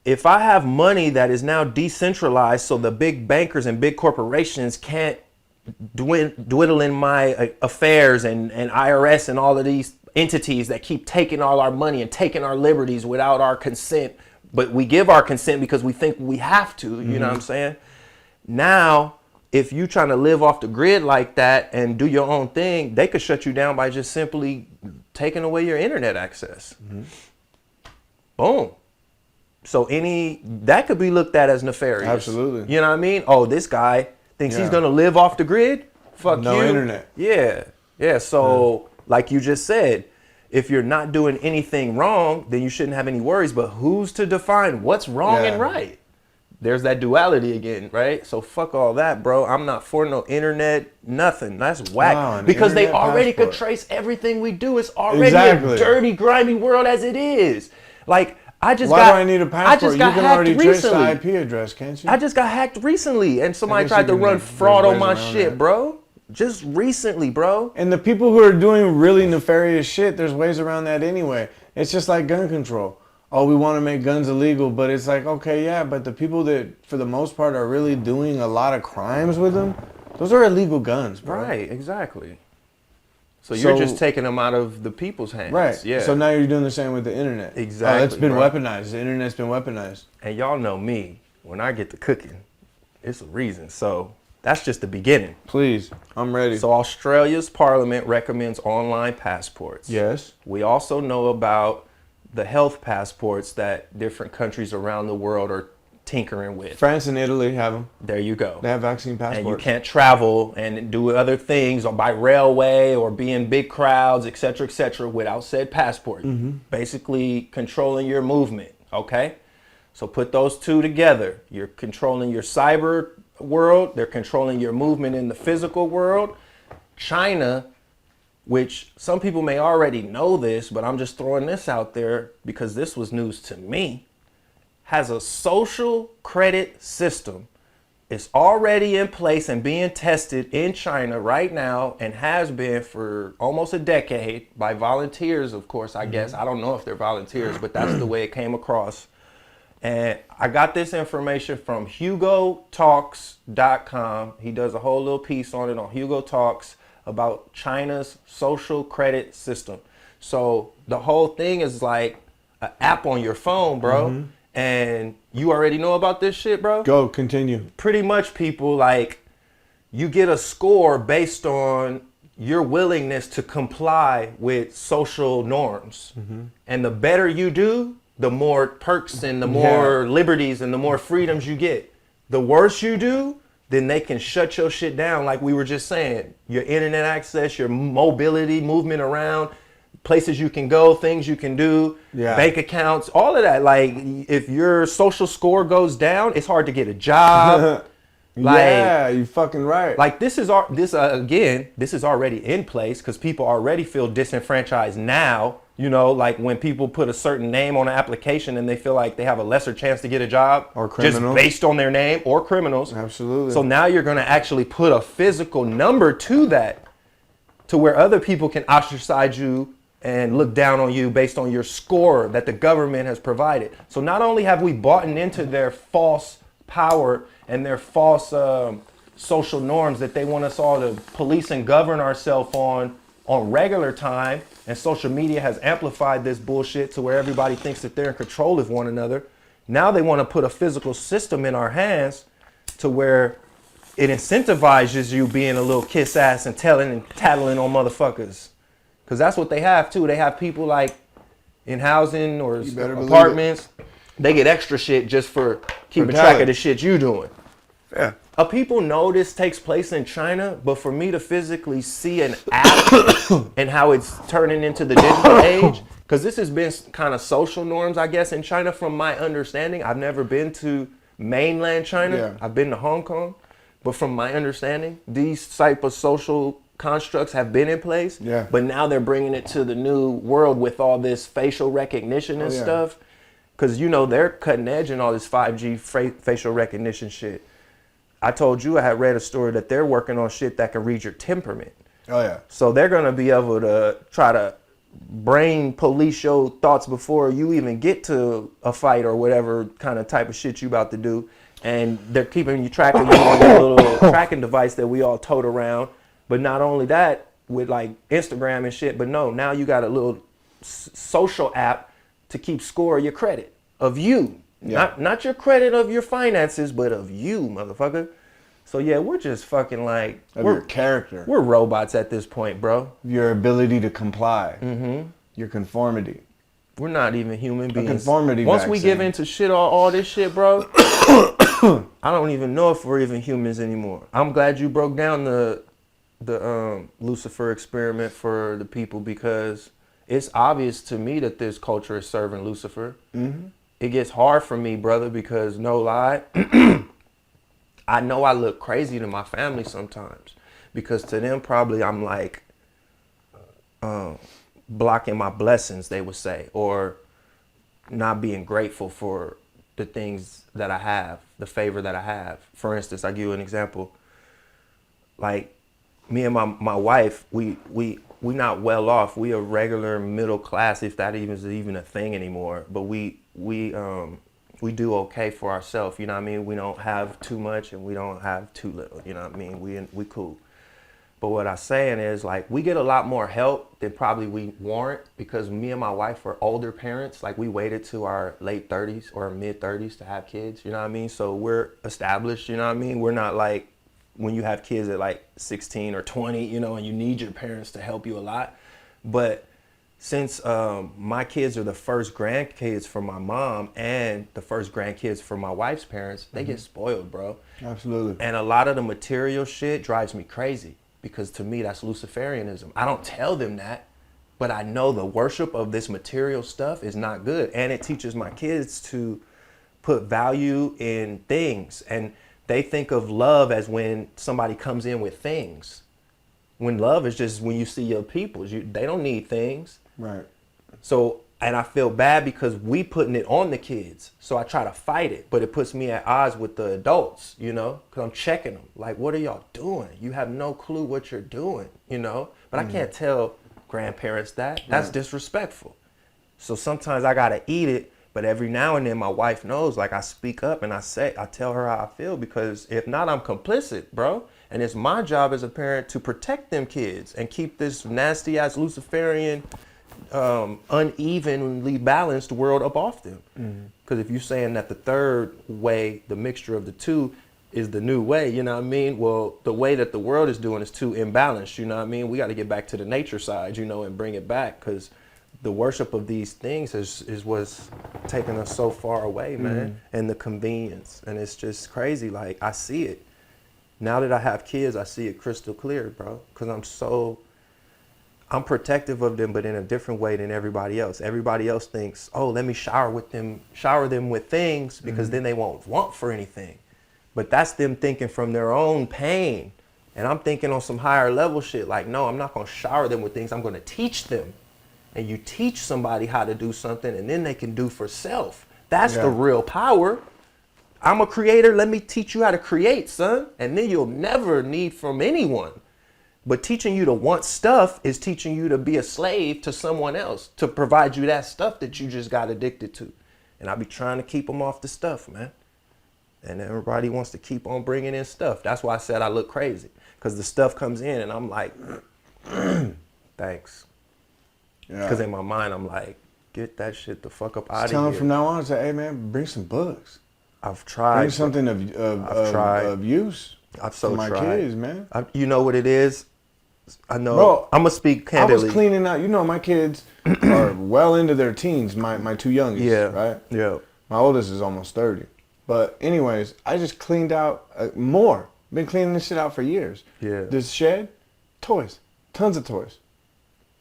If I have money that is now decentralized, so the big bankers and big corporations can't dwindle in my affairs and IRS and all of these entities that keep taking all our money and taking our liberties without our consent, but we give our consent because we think we have to, you know what I'm saying? Now if you trying to live off the grid like that and do your own thing, they could shut you down by just simply taking away your internet access. Boom. So that could be looked at as nefarious. Absolutely. You know what I mean? Oh, this guy thinks he's going to live off the grid? Fuck no you. internet. Yeah. Yeah. So like you just said, if you're not doing anything wrong, then you shouldn't have any worries. But who's to define what's wrong and right? There's that duality again, right? So fuck all that, bro. I'm not for no internet, nothing. That's whack. Wow, because they internet already passport. could trace everything we do. It's already a dirty, grimy world as it is. Like, Why do I need a passport? You can already trace the recently. IP address, can't you? I just got hacked recently, and somebody guess tried to you can run make- fraud there's on my ways around shit, that. bro. Just recently, bro. And the people who are doing really nefarious shit, there's ways around that anyway. It's just like gun control. Oh, we want to make guns illegal, but it's like, okay, yeah, but the people that, for the most part, are really doing a lot of crimes with them, those are illegal guns, bro. Right, exactly. So you're just taking them out of the people's hands. Right. Yeah. So now you're doing the same with the internet. Exactly, It's been bro. weaponized. The internet's been weaponized. And y'all know me. When I get to cooking, it's a reason. So that's just the beginning. Please, I'm ready. So Australia's parliament recommends online passports. Yes. We also know about the health passports that different countries around the world are tinkering with. France and Italy have them. There you go. They have vaccine passports. And you can't travel and do other things or by railway or be in big crowds, et cetera, without said passport. Basically controlling your movement, okay? So put those two together. You're controlling your cyber world. They're controlling your movement in the physical world. China, which some people may already know this, but I'm just throwing this out there because this was news to me, has a social credit system. It's already in place and being tested in China right now and has been for almost a decade by volunteers, of course, I guess. I don't know if they're volunteers, but that's the way it came across. And I got this information from HugoTalks.com. He does a whole little piece on it on Hugo Talks about China's social credit system. So the whole thing is like an app on your phone, bro. And you already know about this shit, bro? Go, continue. Pretty much people, like, you get a score based on your willingness to comply with social norms. And the better you do, the more perks and the more liberties and the more freedoms you get. The worse you do, then they can shut your shit down, like we were just saying. Your internet access, your mobility, movement around, places you can go, things you can do, bank accounts, all of that. Like, if your social score goes down, it's hard to get a job. Yeah, you fucking right. Like, this is already in place because people already feel disenfranchised now. You know, like when people put a certain name on an application and they feel like they have a lesser chance to get a job, Or criminals. just based on their name, or criminals. Absolutely. So now you're going to actually put a physical number to that, to where other people can ostracize you and look down on you based on your score that the government has provided. So not only have we bought into their false power and their false social norms that they want us all to police and govern ourselves on regular time, and social media has amplified this bullshit to where everybody thinks that they're in control of one another. Now they want to put a physical system in our hands to where it incentivizes you being a little kiss ass and telling and tattling on motherfuckers. Because that's what they have too. They have people like in housing or apartments. They get extra shit just for keeping track of the shit you doing. Yeah. People know this takes place in China, but for me to physically see an app and how it's turning into the digital age, because this has been kind of social norms, I guess, in China from my understanding. I've never been to mainland China. Yeah. I've been to Hong Kong. But from my understanding, these type of social constructs have been in place. Yeah. But now they're bringing it to the new world with all this facial recognition and stuff. Because, you know, they're cutting edge in all this 5G facial recognition shit. I told you I had read a story that they're working on shit that can read your temperament. Oh, yeah. So they're going to be able to try to brain police your thoughts before you even get to a fight or whatever kind of type of shit you about to do. And they're keeping you tracking you on that little tracking device that we all tote around. But not only that, with like Instagram and shit, but no, now you got a little social app to keep score of your credit of you. Yeah. Not your credit of your finances, but of you, motherfucker. So yeah, we're just fucking like Of your character. We're robots at this point, bro. Your ability to comply. Mm-hmm. Your conformity. We're not even human beings. Conformity Once vaccine. we give into shit, all this shit, bro, I don't even know if we're even humans anymore. I'm glad you broke down the Lucifer experiment for the people, because it's obvious to me that this culture is serving Lucifer. Mm-hmm. It gets hard for me, brother, because no lie, I know I look crazy to my family sometimes, because to them probably I'm like blocking my blessings, they would say, or not being grateful for the things that I have, the favor that I have. For instance, I give you an example. Like me and my wife, we not well off. We a regular middle class, if that is even a thing anymore. But we do okay for ourselves. You know what I mean? We don't have too much and we don't have too little. You know what I mean? We cool. But what I'm saying is, like, we get a lot more help than probably we warrant, because me and my wife are older parents. Like, we waited to our late 30s or mid 30s to have kids. You know what I mean? So we're established. You know what I mean? We're not like when you have kids at like 16 or 20, you know, and you need your parents to help you a lot. But since my kids are the first grandkids for my mom and the first grandkids for my wife's parents, they get spoiled, bro. Absolutely. And a lot of the material shit drives me crazy, because to me, that's Luciferianism. I don't tell them that, but I know the worship of this material stuff is not good. And it teaches my kids to put value in things. And they think of love as when somebody comes in with things. When love is just when you see your people. They don't need things. Right. So, and I feel bad because we putting it on the kids. So I try to fight it, but it puts me at odds with the adults, you know, because I'm checking them. Like, what are y'all doing? You have no clue what you're doing, you know? But I can't tell grandparents that. That's disrespectful. So sometimes I got to eat it, but every now and then my wife knows, like, I speak up and I tell her how I feel, because if not, I'm complicit, bro. And it's my job as a parent to protect them kids and keep this nasty ass Luciferian unevenly balanced world up off them. Because if you're saying that the third way, the mixture of the two, is the new way, you know what I mean? Well, the way that the world is doing is too imbalanced, you know what I mean? We got to get back to the nature side, you know, and bring it back, because the worship of these things is what's taking us so far away, man. And the convenience. And it's just crazy. Like, I see it. Now that I have kids, I see it crystal clear, bro. Because I'm protective of them, but in a different way than everybody else. Everybody else thinks, oh, let me shower them with things, because then they won't want for anything. But that's them thinking from their own pain. And I'm thinking on some higher level shit. Like, no, I'm not going to shower them with things. I'm going to teach them. And you teach somebody how to do something, and then they can do for self. That's the real power. I'm a creator. Let me teach you how to create, son. And then you'll never need from anyone. But teaching you to want stuff is teaching you to be a slave to someone else, to provide you that stuff that you just got addicted to. And I be trying to keep them off the stuff, man. And everybody wants to keep on bringing in stuff. That's why I said I look crazy, because the stuff comes in and I'm like, thanks. Because in my mind, I'm like, get that shit the fuck up out of here. Tell them from now on, say, hey, man, bring some books. I've tried. Bring something of use. I've so for my tried. kids, man. You know what it is? I know. Bro, I'm going to speak candidly. I was cleaning out. You know, my kids are well into their teens, my two youngest, right? Yeah. My oldest is almost 30. But anyways, I just cleaned out more. Been cleaning this shit out for years. Yeah. This shed, toys. Tons of toys.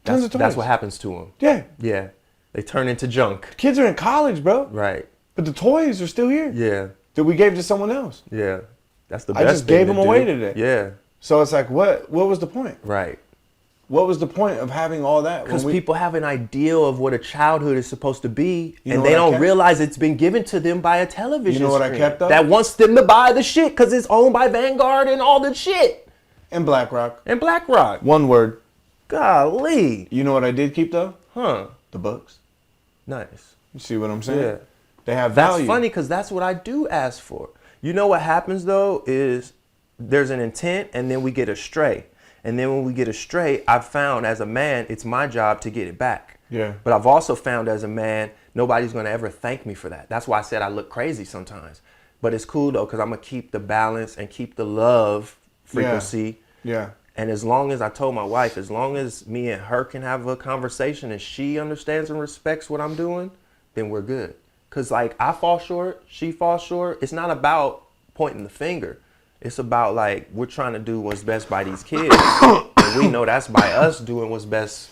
Tons of toys. That's what happens to them. Yeah. Yeah. They turn into junk. Kids are in college, bro. Right. But the toys are still here. Yeah. That we gave to someone else. Yeah. That's the best I just thing gave them to away do. today. Yeah. So it's like, what was the point? Right. What was the point of having all that? Because people have an ideal of what a childhood is supposed to be, and they what I don't kept? realize it's been given to them by a television You know what I screen kept, though? that wants them to buy the shit because it's owned by Vanguard and all the shit. And BlackRock. And BlackRock. One word. Golly. You know what I did keep, though? Huh. The books. Nice. You see what I'm saying? Yeah. They have That's value. funny because that's what I do ask for. You know what happens, though, is there's an intent and then we get astray. And then when we get astray, I've found as a man, it's my job to get it back. Yeah. But I've also found as a man, nobody's going to ever thank me for that. That's why I said I look crazy sometimes. But it's cool though, because I'm gonna keep the balance and keep the love frequency. Yeah. And as long as I told my wife, as long as me and her can have a conversation and she understands and respects what I'm doing, then we're good. Cause like I fall short, she falls short. It's not about pointing the finger. It's about like we're trying to do what's best by these kids. And we know that's by us doing what's best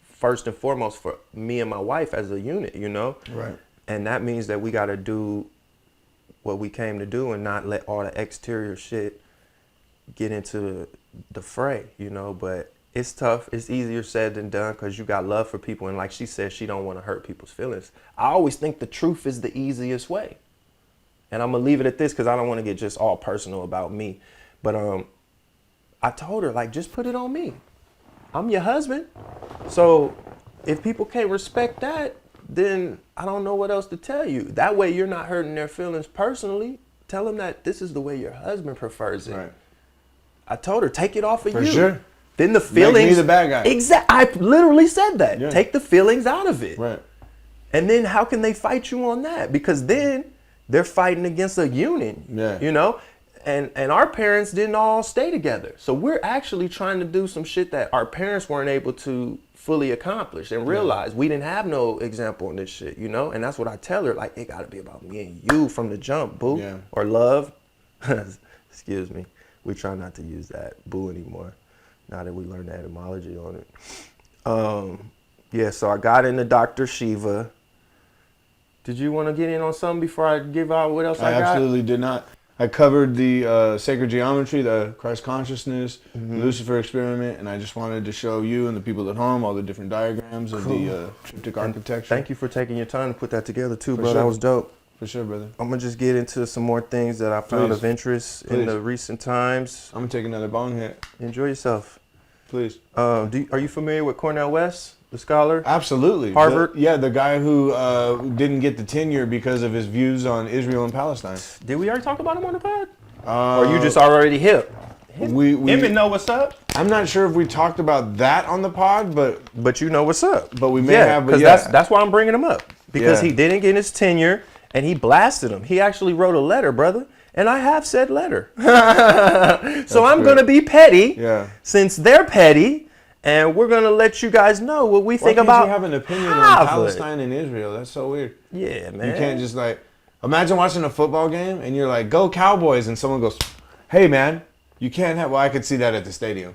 first and foremost for me and my wife as a unit, you know? Right. And that means that we gotta do what we came to do and not let all the exterior shit get into the fray, you know? But it's tough. It's easier said than done because you got love for people. And like she said, she don't want to hurt people's feelings. I always think the truth is the easiest way. And I'm going to leave it at this because I don't want to get just all personal about me. But I told her, like, just put it on me. I'm your husband. So if people can't respect that, then I don't know what else to tell you. That way you're not hurting their feelings personally. Tell them that this is the way your husband prefers it. Right. I told her, take it off of For you. sure. Then the feelings. Make me the bad guy. Exactly. I literally said that. Yeah. Take the feelings out of it. Right. And then how can they fight you on that? Because then they're fighting against a union. Yeah. You know? And our parents didn't all stay together. So we're actually trying to do some shit that our parents weren't able to fully accomplish and realize we didn't have no example in this shit, you know? And that's what I tell her. Like, it gotta be about me and you from the jump, boo. Yeah. Or love. Excuse me. We try not to use that boo anymore. Now that we learned the etymology on it. Yeah, so I got into Dr. Shiva. Did you want to get in on something before I give out what else I got? Absolutely did not. I covered the sacred geometry, the Christ consciousness, Lucifer experiment, and I just wanted to show you and the people at home all the different diagrams of the triptych architecture. Thank you for taking your time to put that together too, bro. sure. That was dope. For sure, brother. I'm going to just get into some more things that I found Please. of interest in Please. the recent times. I'm going to take another bong hit. Enjoy yourself. Please. Are you familiar with Cornel West, the scholar? Absolutely. Harvard? The guy who didn't get the tenure because of his views on Israel and Palestine. Did we already talk about him on the pod? Or you just already hip? We Him and know what's up? I'm not sure if we talked about that on the pod, But you know what's up. but we may have. But Because yeah, that's why I'm bringing him up. Because Yeah. he didn't get his tenure, and he blasted him. He actually wrote a letter, brother. And I have said letter. So I'm good. going to be petty. Yeah. Since they're petty. And we're going to let you guys know what we Why think can't about you have an opinion on Harvard? Palestine and Israel? That's so weird. Yeah, man. You can't just like imagine watching a football game and you're like, "Go Cowboys," and someone goes, "Hey, man, you can't have." Well, I could see that at the stadium,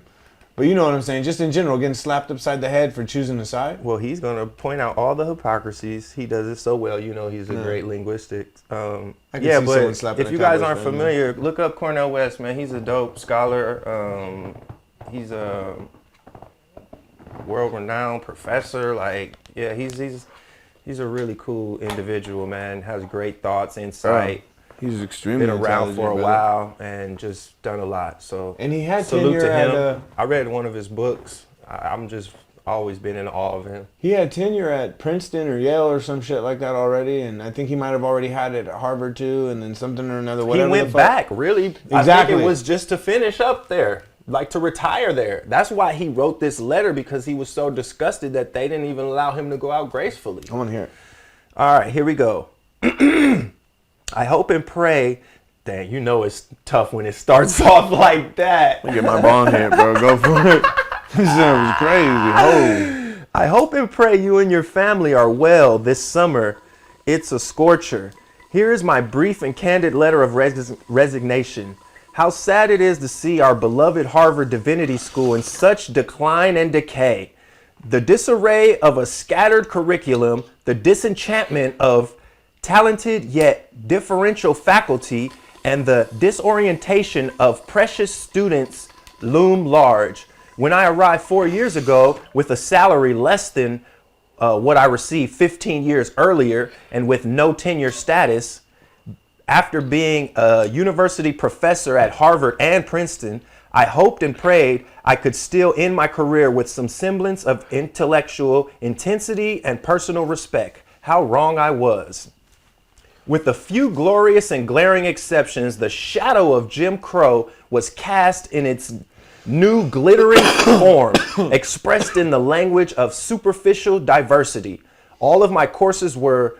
but you know what I'm saying. Just in general, getting slapped upside the head for choosing a side. Well, he's going to point out all the hypocrisies. He does it so well. You know, he's a great linguistics. can Yeah, see someone but slapping if a you guys Cowboys aren't fan, familiar, look up Cornel West, man. He's a dope scholar. He's a world-renowned professor. Like, yeah, he's a really cool individual, man. Has great thoughts, insight. He's extremely Been around for a intelligent, brother. while and just done a lot. So And he had salute tenure to him. at. I read one of his books. I'm just always been in awe of him. He had tenure at Princeton or Yale or some shit like that already, and I think he might have already had it at Harvard too, and then something or another. Whatever He went the fuck. back, really. I Exactly. think it was just to finish up there, like to retire there. That's why he wrote this letter, because he was so disgusted that they didn't even allow him to go out gracefully. I want to hear it. All right, here we go. I hope and pray. Dang, you know it's tough when it starts off like that. Get my bong hit, bro. Go for it. This was crazy. Holy. I hope and pray you and your family are well this summer. It's a scorcher. Here is my brief and candid letter of resignation. How sad it is to see our beloved Harvard Divinity School in such decline and decay. The disarray of a scattered curriculum, the disenchantment of talented yet differential faculty, and the disorientation of precious students loom large. When I arrived 4 years ago with a salary less than what I received 15 years earlier and with no tenure status, after being a university professor at Harvard and Princeton, I hoped and prayed I could still end my career with some semblance of intellectual intensity and personal respect. How wrong I was. With a few glorious and glaring exceptions, the shadow of Jim Crow was cast in its new glittering form, expressed in the language of superficial diversity. All of my courses were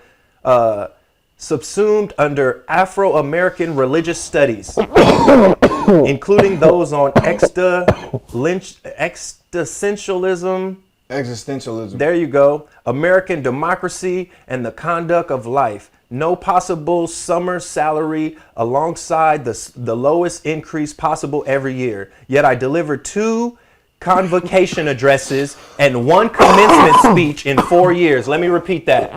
subsumed under Afro-American religious studies, including those on existentialism. Existentialism. There you go. American democracy and the conduct of life. No possible summer salary alongside the lowest increase possible every year. Yet I delivered 2 convocation addresses and 1 commencement speech in 4 years. Let me repeat that.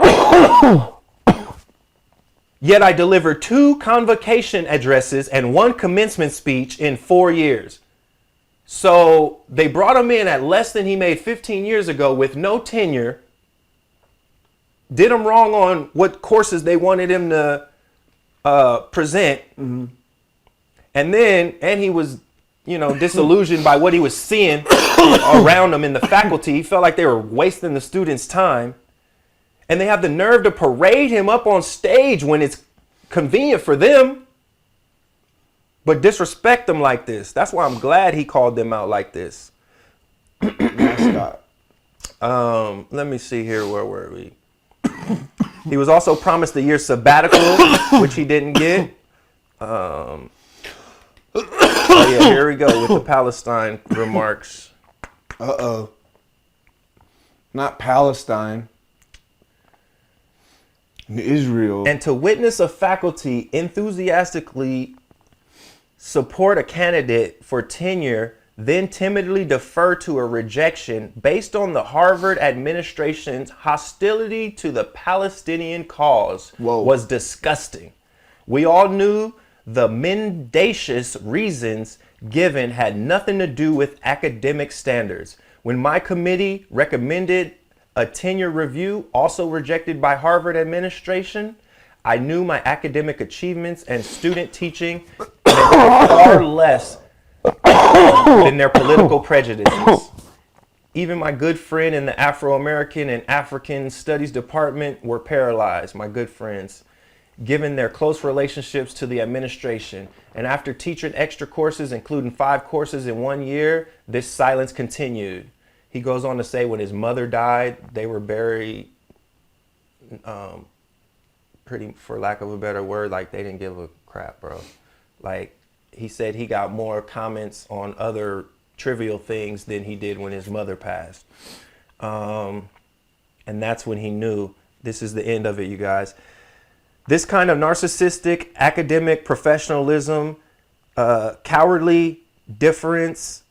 Yet I delivered 2 convocation addresses and 1 commencement speech in 4 years. So they brought him in at less than he made 15 years ago with no tenure. Did him wrong on what courses they wanted him to present. Mm-hmm. And he was, disillusioned by what he was seeing around him in the faculty. He felt like they were wasting the students' time. And they have the nerve to parade him up on stage when it's convenient for them, but disrespect them like this. That's why I'm glad he called them out like this. Let me see here. Where were we? He was also promised a year's sabbatical, which he didn't get. Here we go with the Palestine remarks. Not Palestine. Israel. And to witness a faculty enthusiastically support a candidate for tenure, then timidly defer to a rejection based on the Harvard administration's hostility to the Palestinian cause was disgusting. We all knew the mendacious reasons given had nothing to do with academic standards. When my committee recommended a tenure review, also rejected by Harvard administration, I knew my academic achievements and student teaching meant far less than their political prejudices. Even my good friend in the Afro-American and African Studies Department were paralyzed, my good friends, given their close relationships to the administration. And after teaching extra courses, including 5 courses in 1 year, this silence continued. He goes on to say when his mother died, they were very, pretty, for lack of a better word, like they didn't give a crap, bro. Like he said he got more comments on other trivial things than he did when his mother passed. And that's when he knew this is the end of it, you guys. This kind of narcissistic academic professionalism, cowardly deference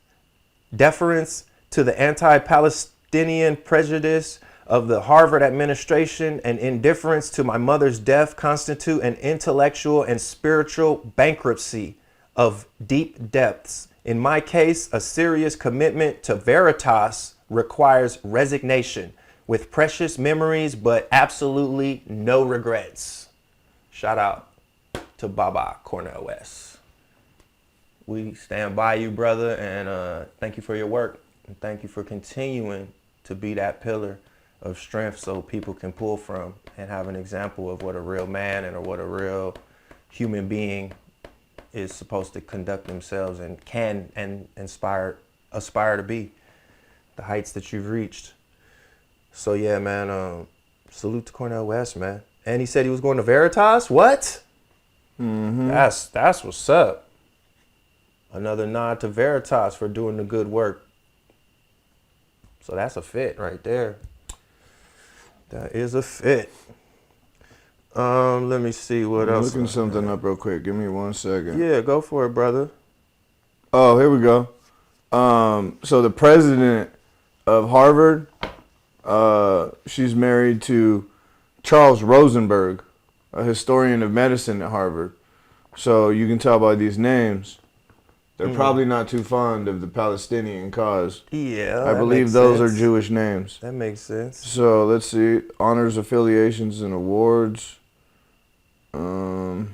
to the anti-Palestinian prejudice of the Harvard administration and indifference to my mother's death constitute an intellectual and spiritual bankruptcy of deep depths. In my case, a serious commitment to veritas requires resignation with precious memories, but absolutely no regrets. Shout out to Baba Cornel West. We stand by you, brother, and thank you for your work. And thank you for continuing to be that pillar of strength so people can pull from and have an example of what a real man and or what a real human being is supposed to conduct themselves and can and aspire to be, the heights that you've reached. So yeah, man, salute to Cornel West, man. And he said he was going to Veritas. What? Mm-hmm. That's what's up. Another nod to Veritas for doing the good work. So that's a fit right there. That is a fit. Let me see what else. I'm looking something up real quick. Give me 1 second. Yeah, go for it, brother. Oh, here we go. So the president of Harvard, she's married to Charles Rosenberg, a historian of medicine at Harvard. So you can tell by these names, they're probably not too fond of the Palestinian cause. Yeah, I believe those are Jewish names. That makes sense. So let's see. Honors, affiliations, and awards. All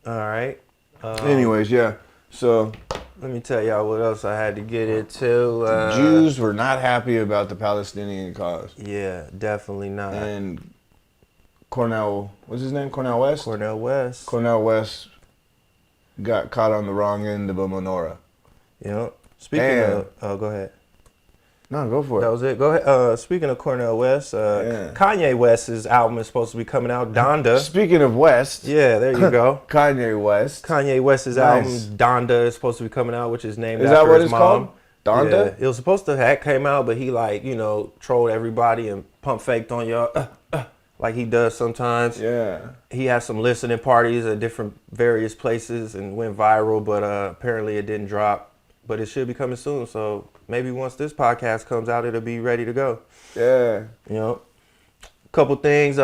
right. Anyways, yeah. So let me tell y'all what else I had to get into. Jews were not happy about the Palestinian cause. Yeah, definitely not. And Cornel, what's his name? Cornel West? Cornel West. Cornel West got caught on the wrong end of a menorah. Yep. Speaking of, oh, go ahead. No, go for it. That was it. Go ahead. Speaking of Cornel West, Kanye West's album is supposed to be coming out. Donda. Speaking of West. Yeah, there you go. Kanye West. Kanye West's album Donda is supposed to be coming out, which is named Is after that what his it's mom. called? Donda? Yeah, it was supposed to have came out, but he trolled everybody and pump faked on y'all like he does sometimes. Yeah. He had some listening parties at different various places and went viral, but apparently it didn't drop. But it should be coming soon, so maybe once this podcast comes out, it'll be ready to go. Yeah. You know, a couple things.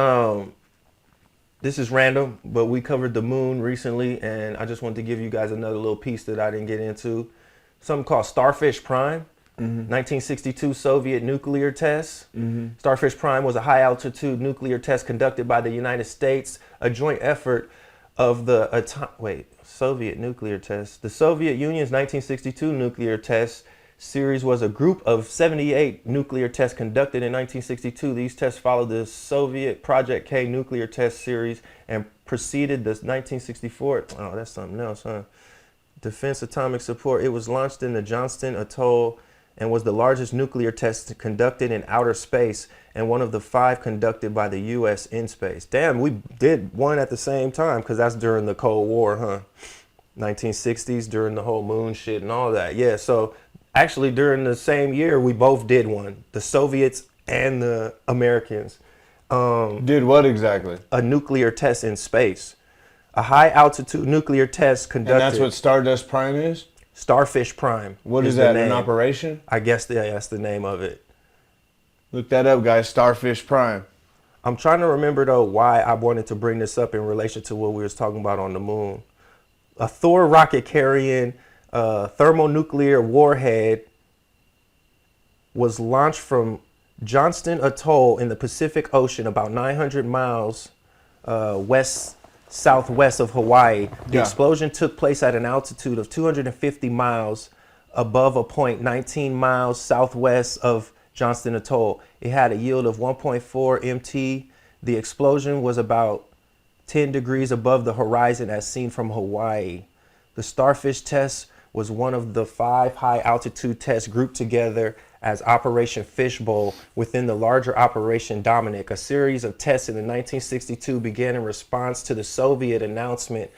This is random, but we covered the moon recently, and I just wanted to give you guys another little piece that I didn't get into. Something called Starfish Prime, 1962 Soviet nuclear test. Starfish Prime was a high-altitude nuclear test conducted by the United States, a joint effort of the Soviet nuclear test. The Soviet Union's 1962 nuclear test series was a group of 78 nuclear tests conducted in 1962. These tests followed the Soviet Project K nuclear test series and preceded the 1964. Oh, that's something else, huh? Defense Atomic Support. It was launched in the Johnston Atoll and was the largest nuclear test conducted in outer space and one of the 5 conducted by the U.S. in space. Damn, we did one at the same time because that's during the Cold War, huh? 1960s, during the whole moon shit and all that. Yeah, so actually during the same year, we both did one. The Soviets and the Americans. Did what exactly? A nuclear test in space. A high-altitude nuclear test conducted. And that's what Stardust Prime is? Starfish Prime. What is that, an operation? I guess that's the name of it. Look that up, guys. Starfish Prime. I'm trying to remember, though, why I wanted to bring this up in relation to what we was talking about on the moon. A Thor rocket carrying thermonuclear warhead was launched from Johnston Atoll in the Pacific Ocean, about 900 miles southwest of Hawaii. The explosion took place at an altitude of 250 miles above a point 19 miles southwest of Johnston Atoll. It had a yield of 1.4 MT. The explosion was about 10 degrees above the horizon as seen from Hawaii. The Starfish test was one of the 5 high altitude tests grouped together as Operation Fishbowl within the larger Operation Dominic. A series of tests in the 1962 began in response to the Soviet announcement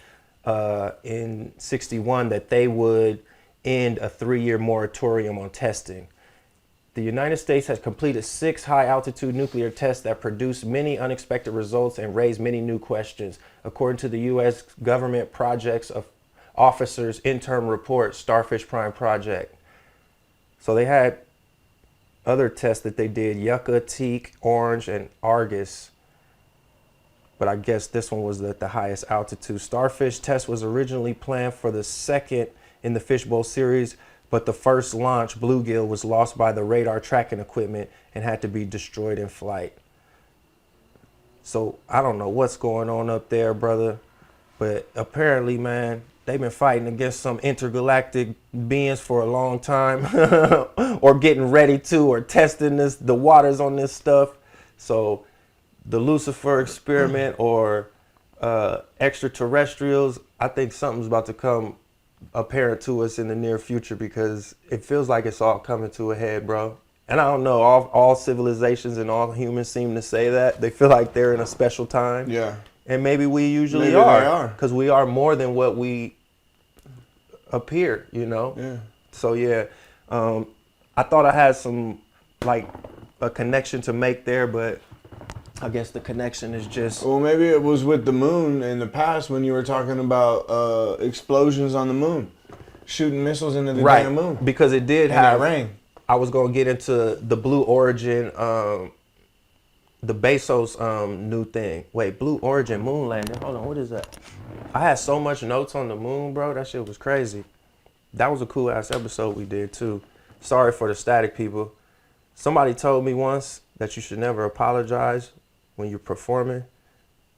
in 61 that they would end a 3-year moratorium on testing. The United States has completed 6 high-altitude nuclear tests that produced many unexpected results and raised many new questions, according to the U.S. government projects of officers' interim report, Starfish Prime Project. So they had other tests that they did, Yucca, Teak, Orange, and Argus. But I guess this one was at the highest altitude. Starfish test was originally planned for the second in the Fishbowl series, but the first launch, Bluegill, was lost by the radar tracking equipment and had to be destroyed in flight. So I don't know what's going on up there, brother, but apparently, man, they've been fighting against some intergalactic beings for a long time or getting ready to, or testing the waters on this stuff. So the Lucifer experiment or extraterrestrials, I think something's about to come apparent to us in the near future, because it feels like it's all coming to a head, bro. And I don't know, all civilizations and all humans seem to say that. They feel like they're in a special time. Yeah. And maybe we usually Maybe are. Because we are more than what we appear, you know? Yeah. So, yeah. I thought I had some, like, a connection to make there, but I guess the connection is just... Well, maybe it was with the moon in the past when you were talking about explosions on the moon. Shooting missiles into the damn moon. Because it did And have... that rain. I was going to get into the Blue Origin, the Bezos new thing. Wait, Blue Origin moon landing. Hold on, what is that? I had so much notes on the moon, bro. That shit was crazy. That was a cool ass episode we did too. Sorry for the static, people. Somebody told me once that you should never apologize when you're performing,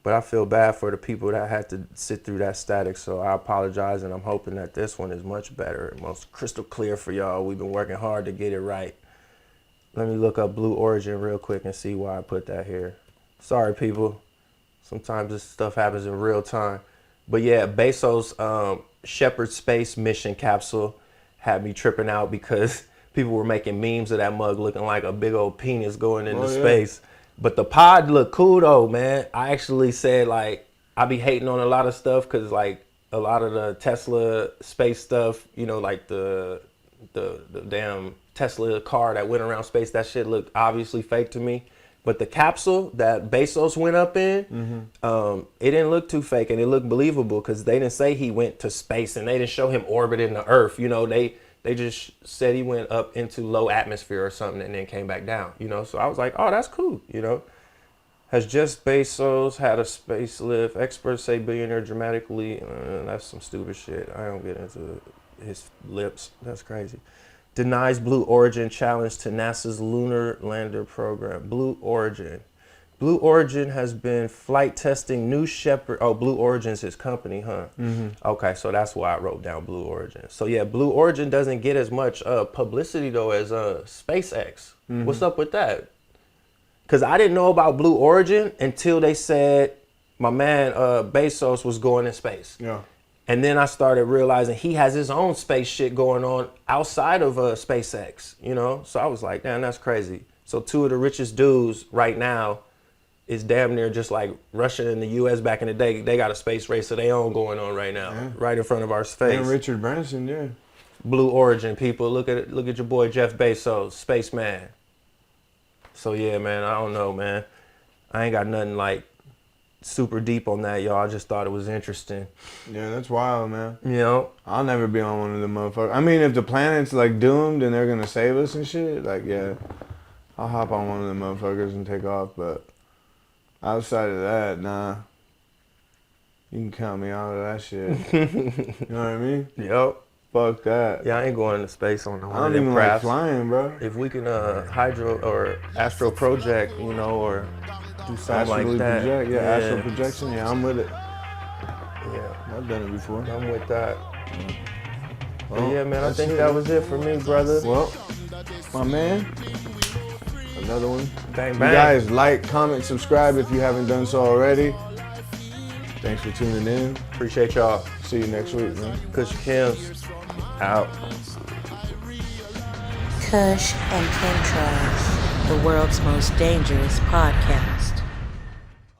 but I feel bad for the people that had to sit through that static, so I apologize, and I'm hoping that this one is much better and most crystal clear for y'all. We've been working hard to get it right. Let me look up Blue Origin real quick and see why I put that here. Sorry, people. Sometimes this stuff happens in real time. But yeah, Bezos' Shepard space mission capsule had me tripping out because people were making memes of that mug looking like a big old penis going into space. But the pod looked cool though, man. I actually said like I be hating on a lot of stuff because like a lot of the Tesla space stuff, you know, like the damn Tesla car that went around space, that shit looked obviously fake to me. But the capsule that Bezos went up in, it didn't look too fake, and it looked believable because they didn't say he went to space and they didn't show him orbiting the Earth. You know, they just said he went up into low atmosphere or something and then came back down. You know, so I was like, oh, that's cool. You know, has just Bezos had a spacelift? Experts say billionaire dramatically. That's some stupid shit. I don't get into his lips. That's crazy. Denies Blue Origin challenge to NASA's lunar lander program. Blue Origin. Blue Origin has been flight testing New Shepard. Oh, Blue Origin's his company, huh? Okay, so that's why I wrote down Blue Origin. So yeah, Blue Origin doesn't get as much publicity though as SpaceX. What's up with that? Because I didn't know about Blue Origin until they said my man Bezos was going in space. Yeah. And then I started realizing he has his own space shit going on outside of SpaceX, you know? So I was like, damn, that's crazy. So two of the richest dudes right now is damn near just like Russia and the US back in the day. They got a space race of their own going on right now, right in front of our face. And Richard Branson, yeah. Blue Origin, people. Look at it. Look at your boy Jeff Bezos, spaceman. So yeah, man, I don't know, man. I ain't got nothing like super deep on that, y'all. I just thought it was interesting. Yeah, that's wild, man. You know? I'll never be on one of them motherfuckers. I mean, if the planet's like doomed and they're gonna save us and shit, like yeah, I'll hop on one of them motherfuckers and take off. But outside of that, nah. You can count me out of that shit. You know what I mean? Yep. Fuck that. Yeah, I ain't going to space on the one I don't of them even like crafts. flying, bro. If we can hydro or astral project, you know, or do something like Astrally that. project, yeah, astral projection, yeah, I'm with it. Yeah, I've done it before. I'm with that. But Well, yeah, man, I that's think it. that was it for me, brother. Well, my man, another one. Bang, You bang. guys like, comment, subscribe if you haven't done so already. Thanks for tuning in. Appreciate y'all. See you next week, man. Kush and Chemtrails out. Kush and Chemtrails, the world's most dangerous podcast.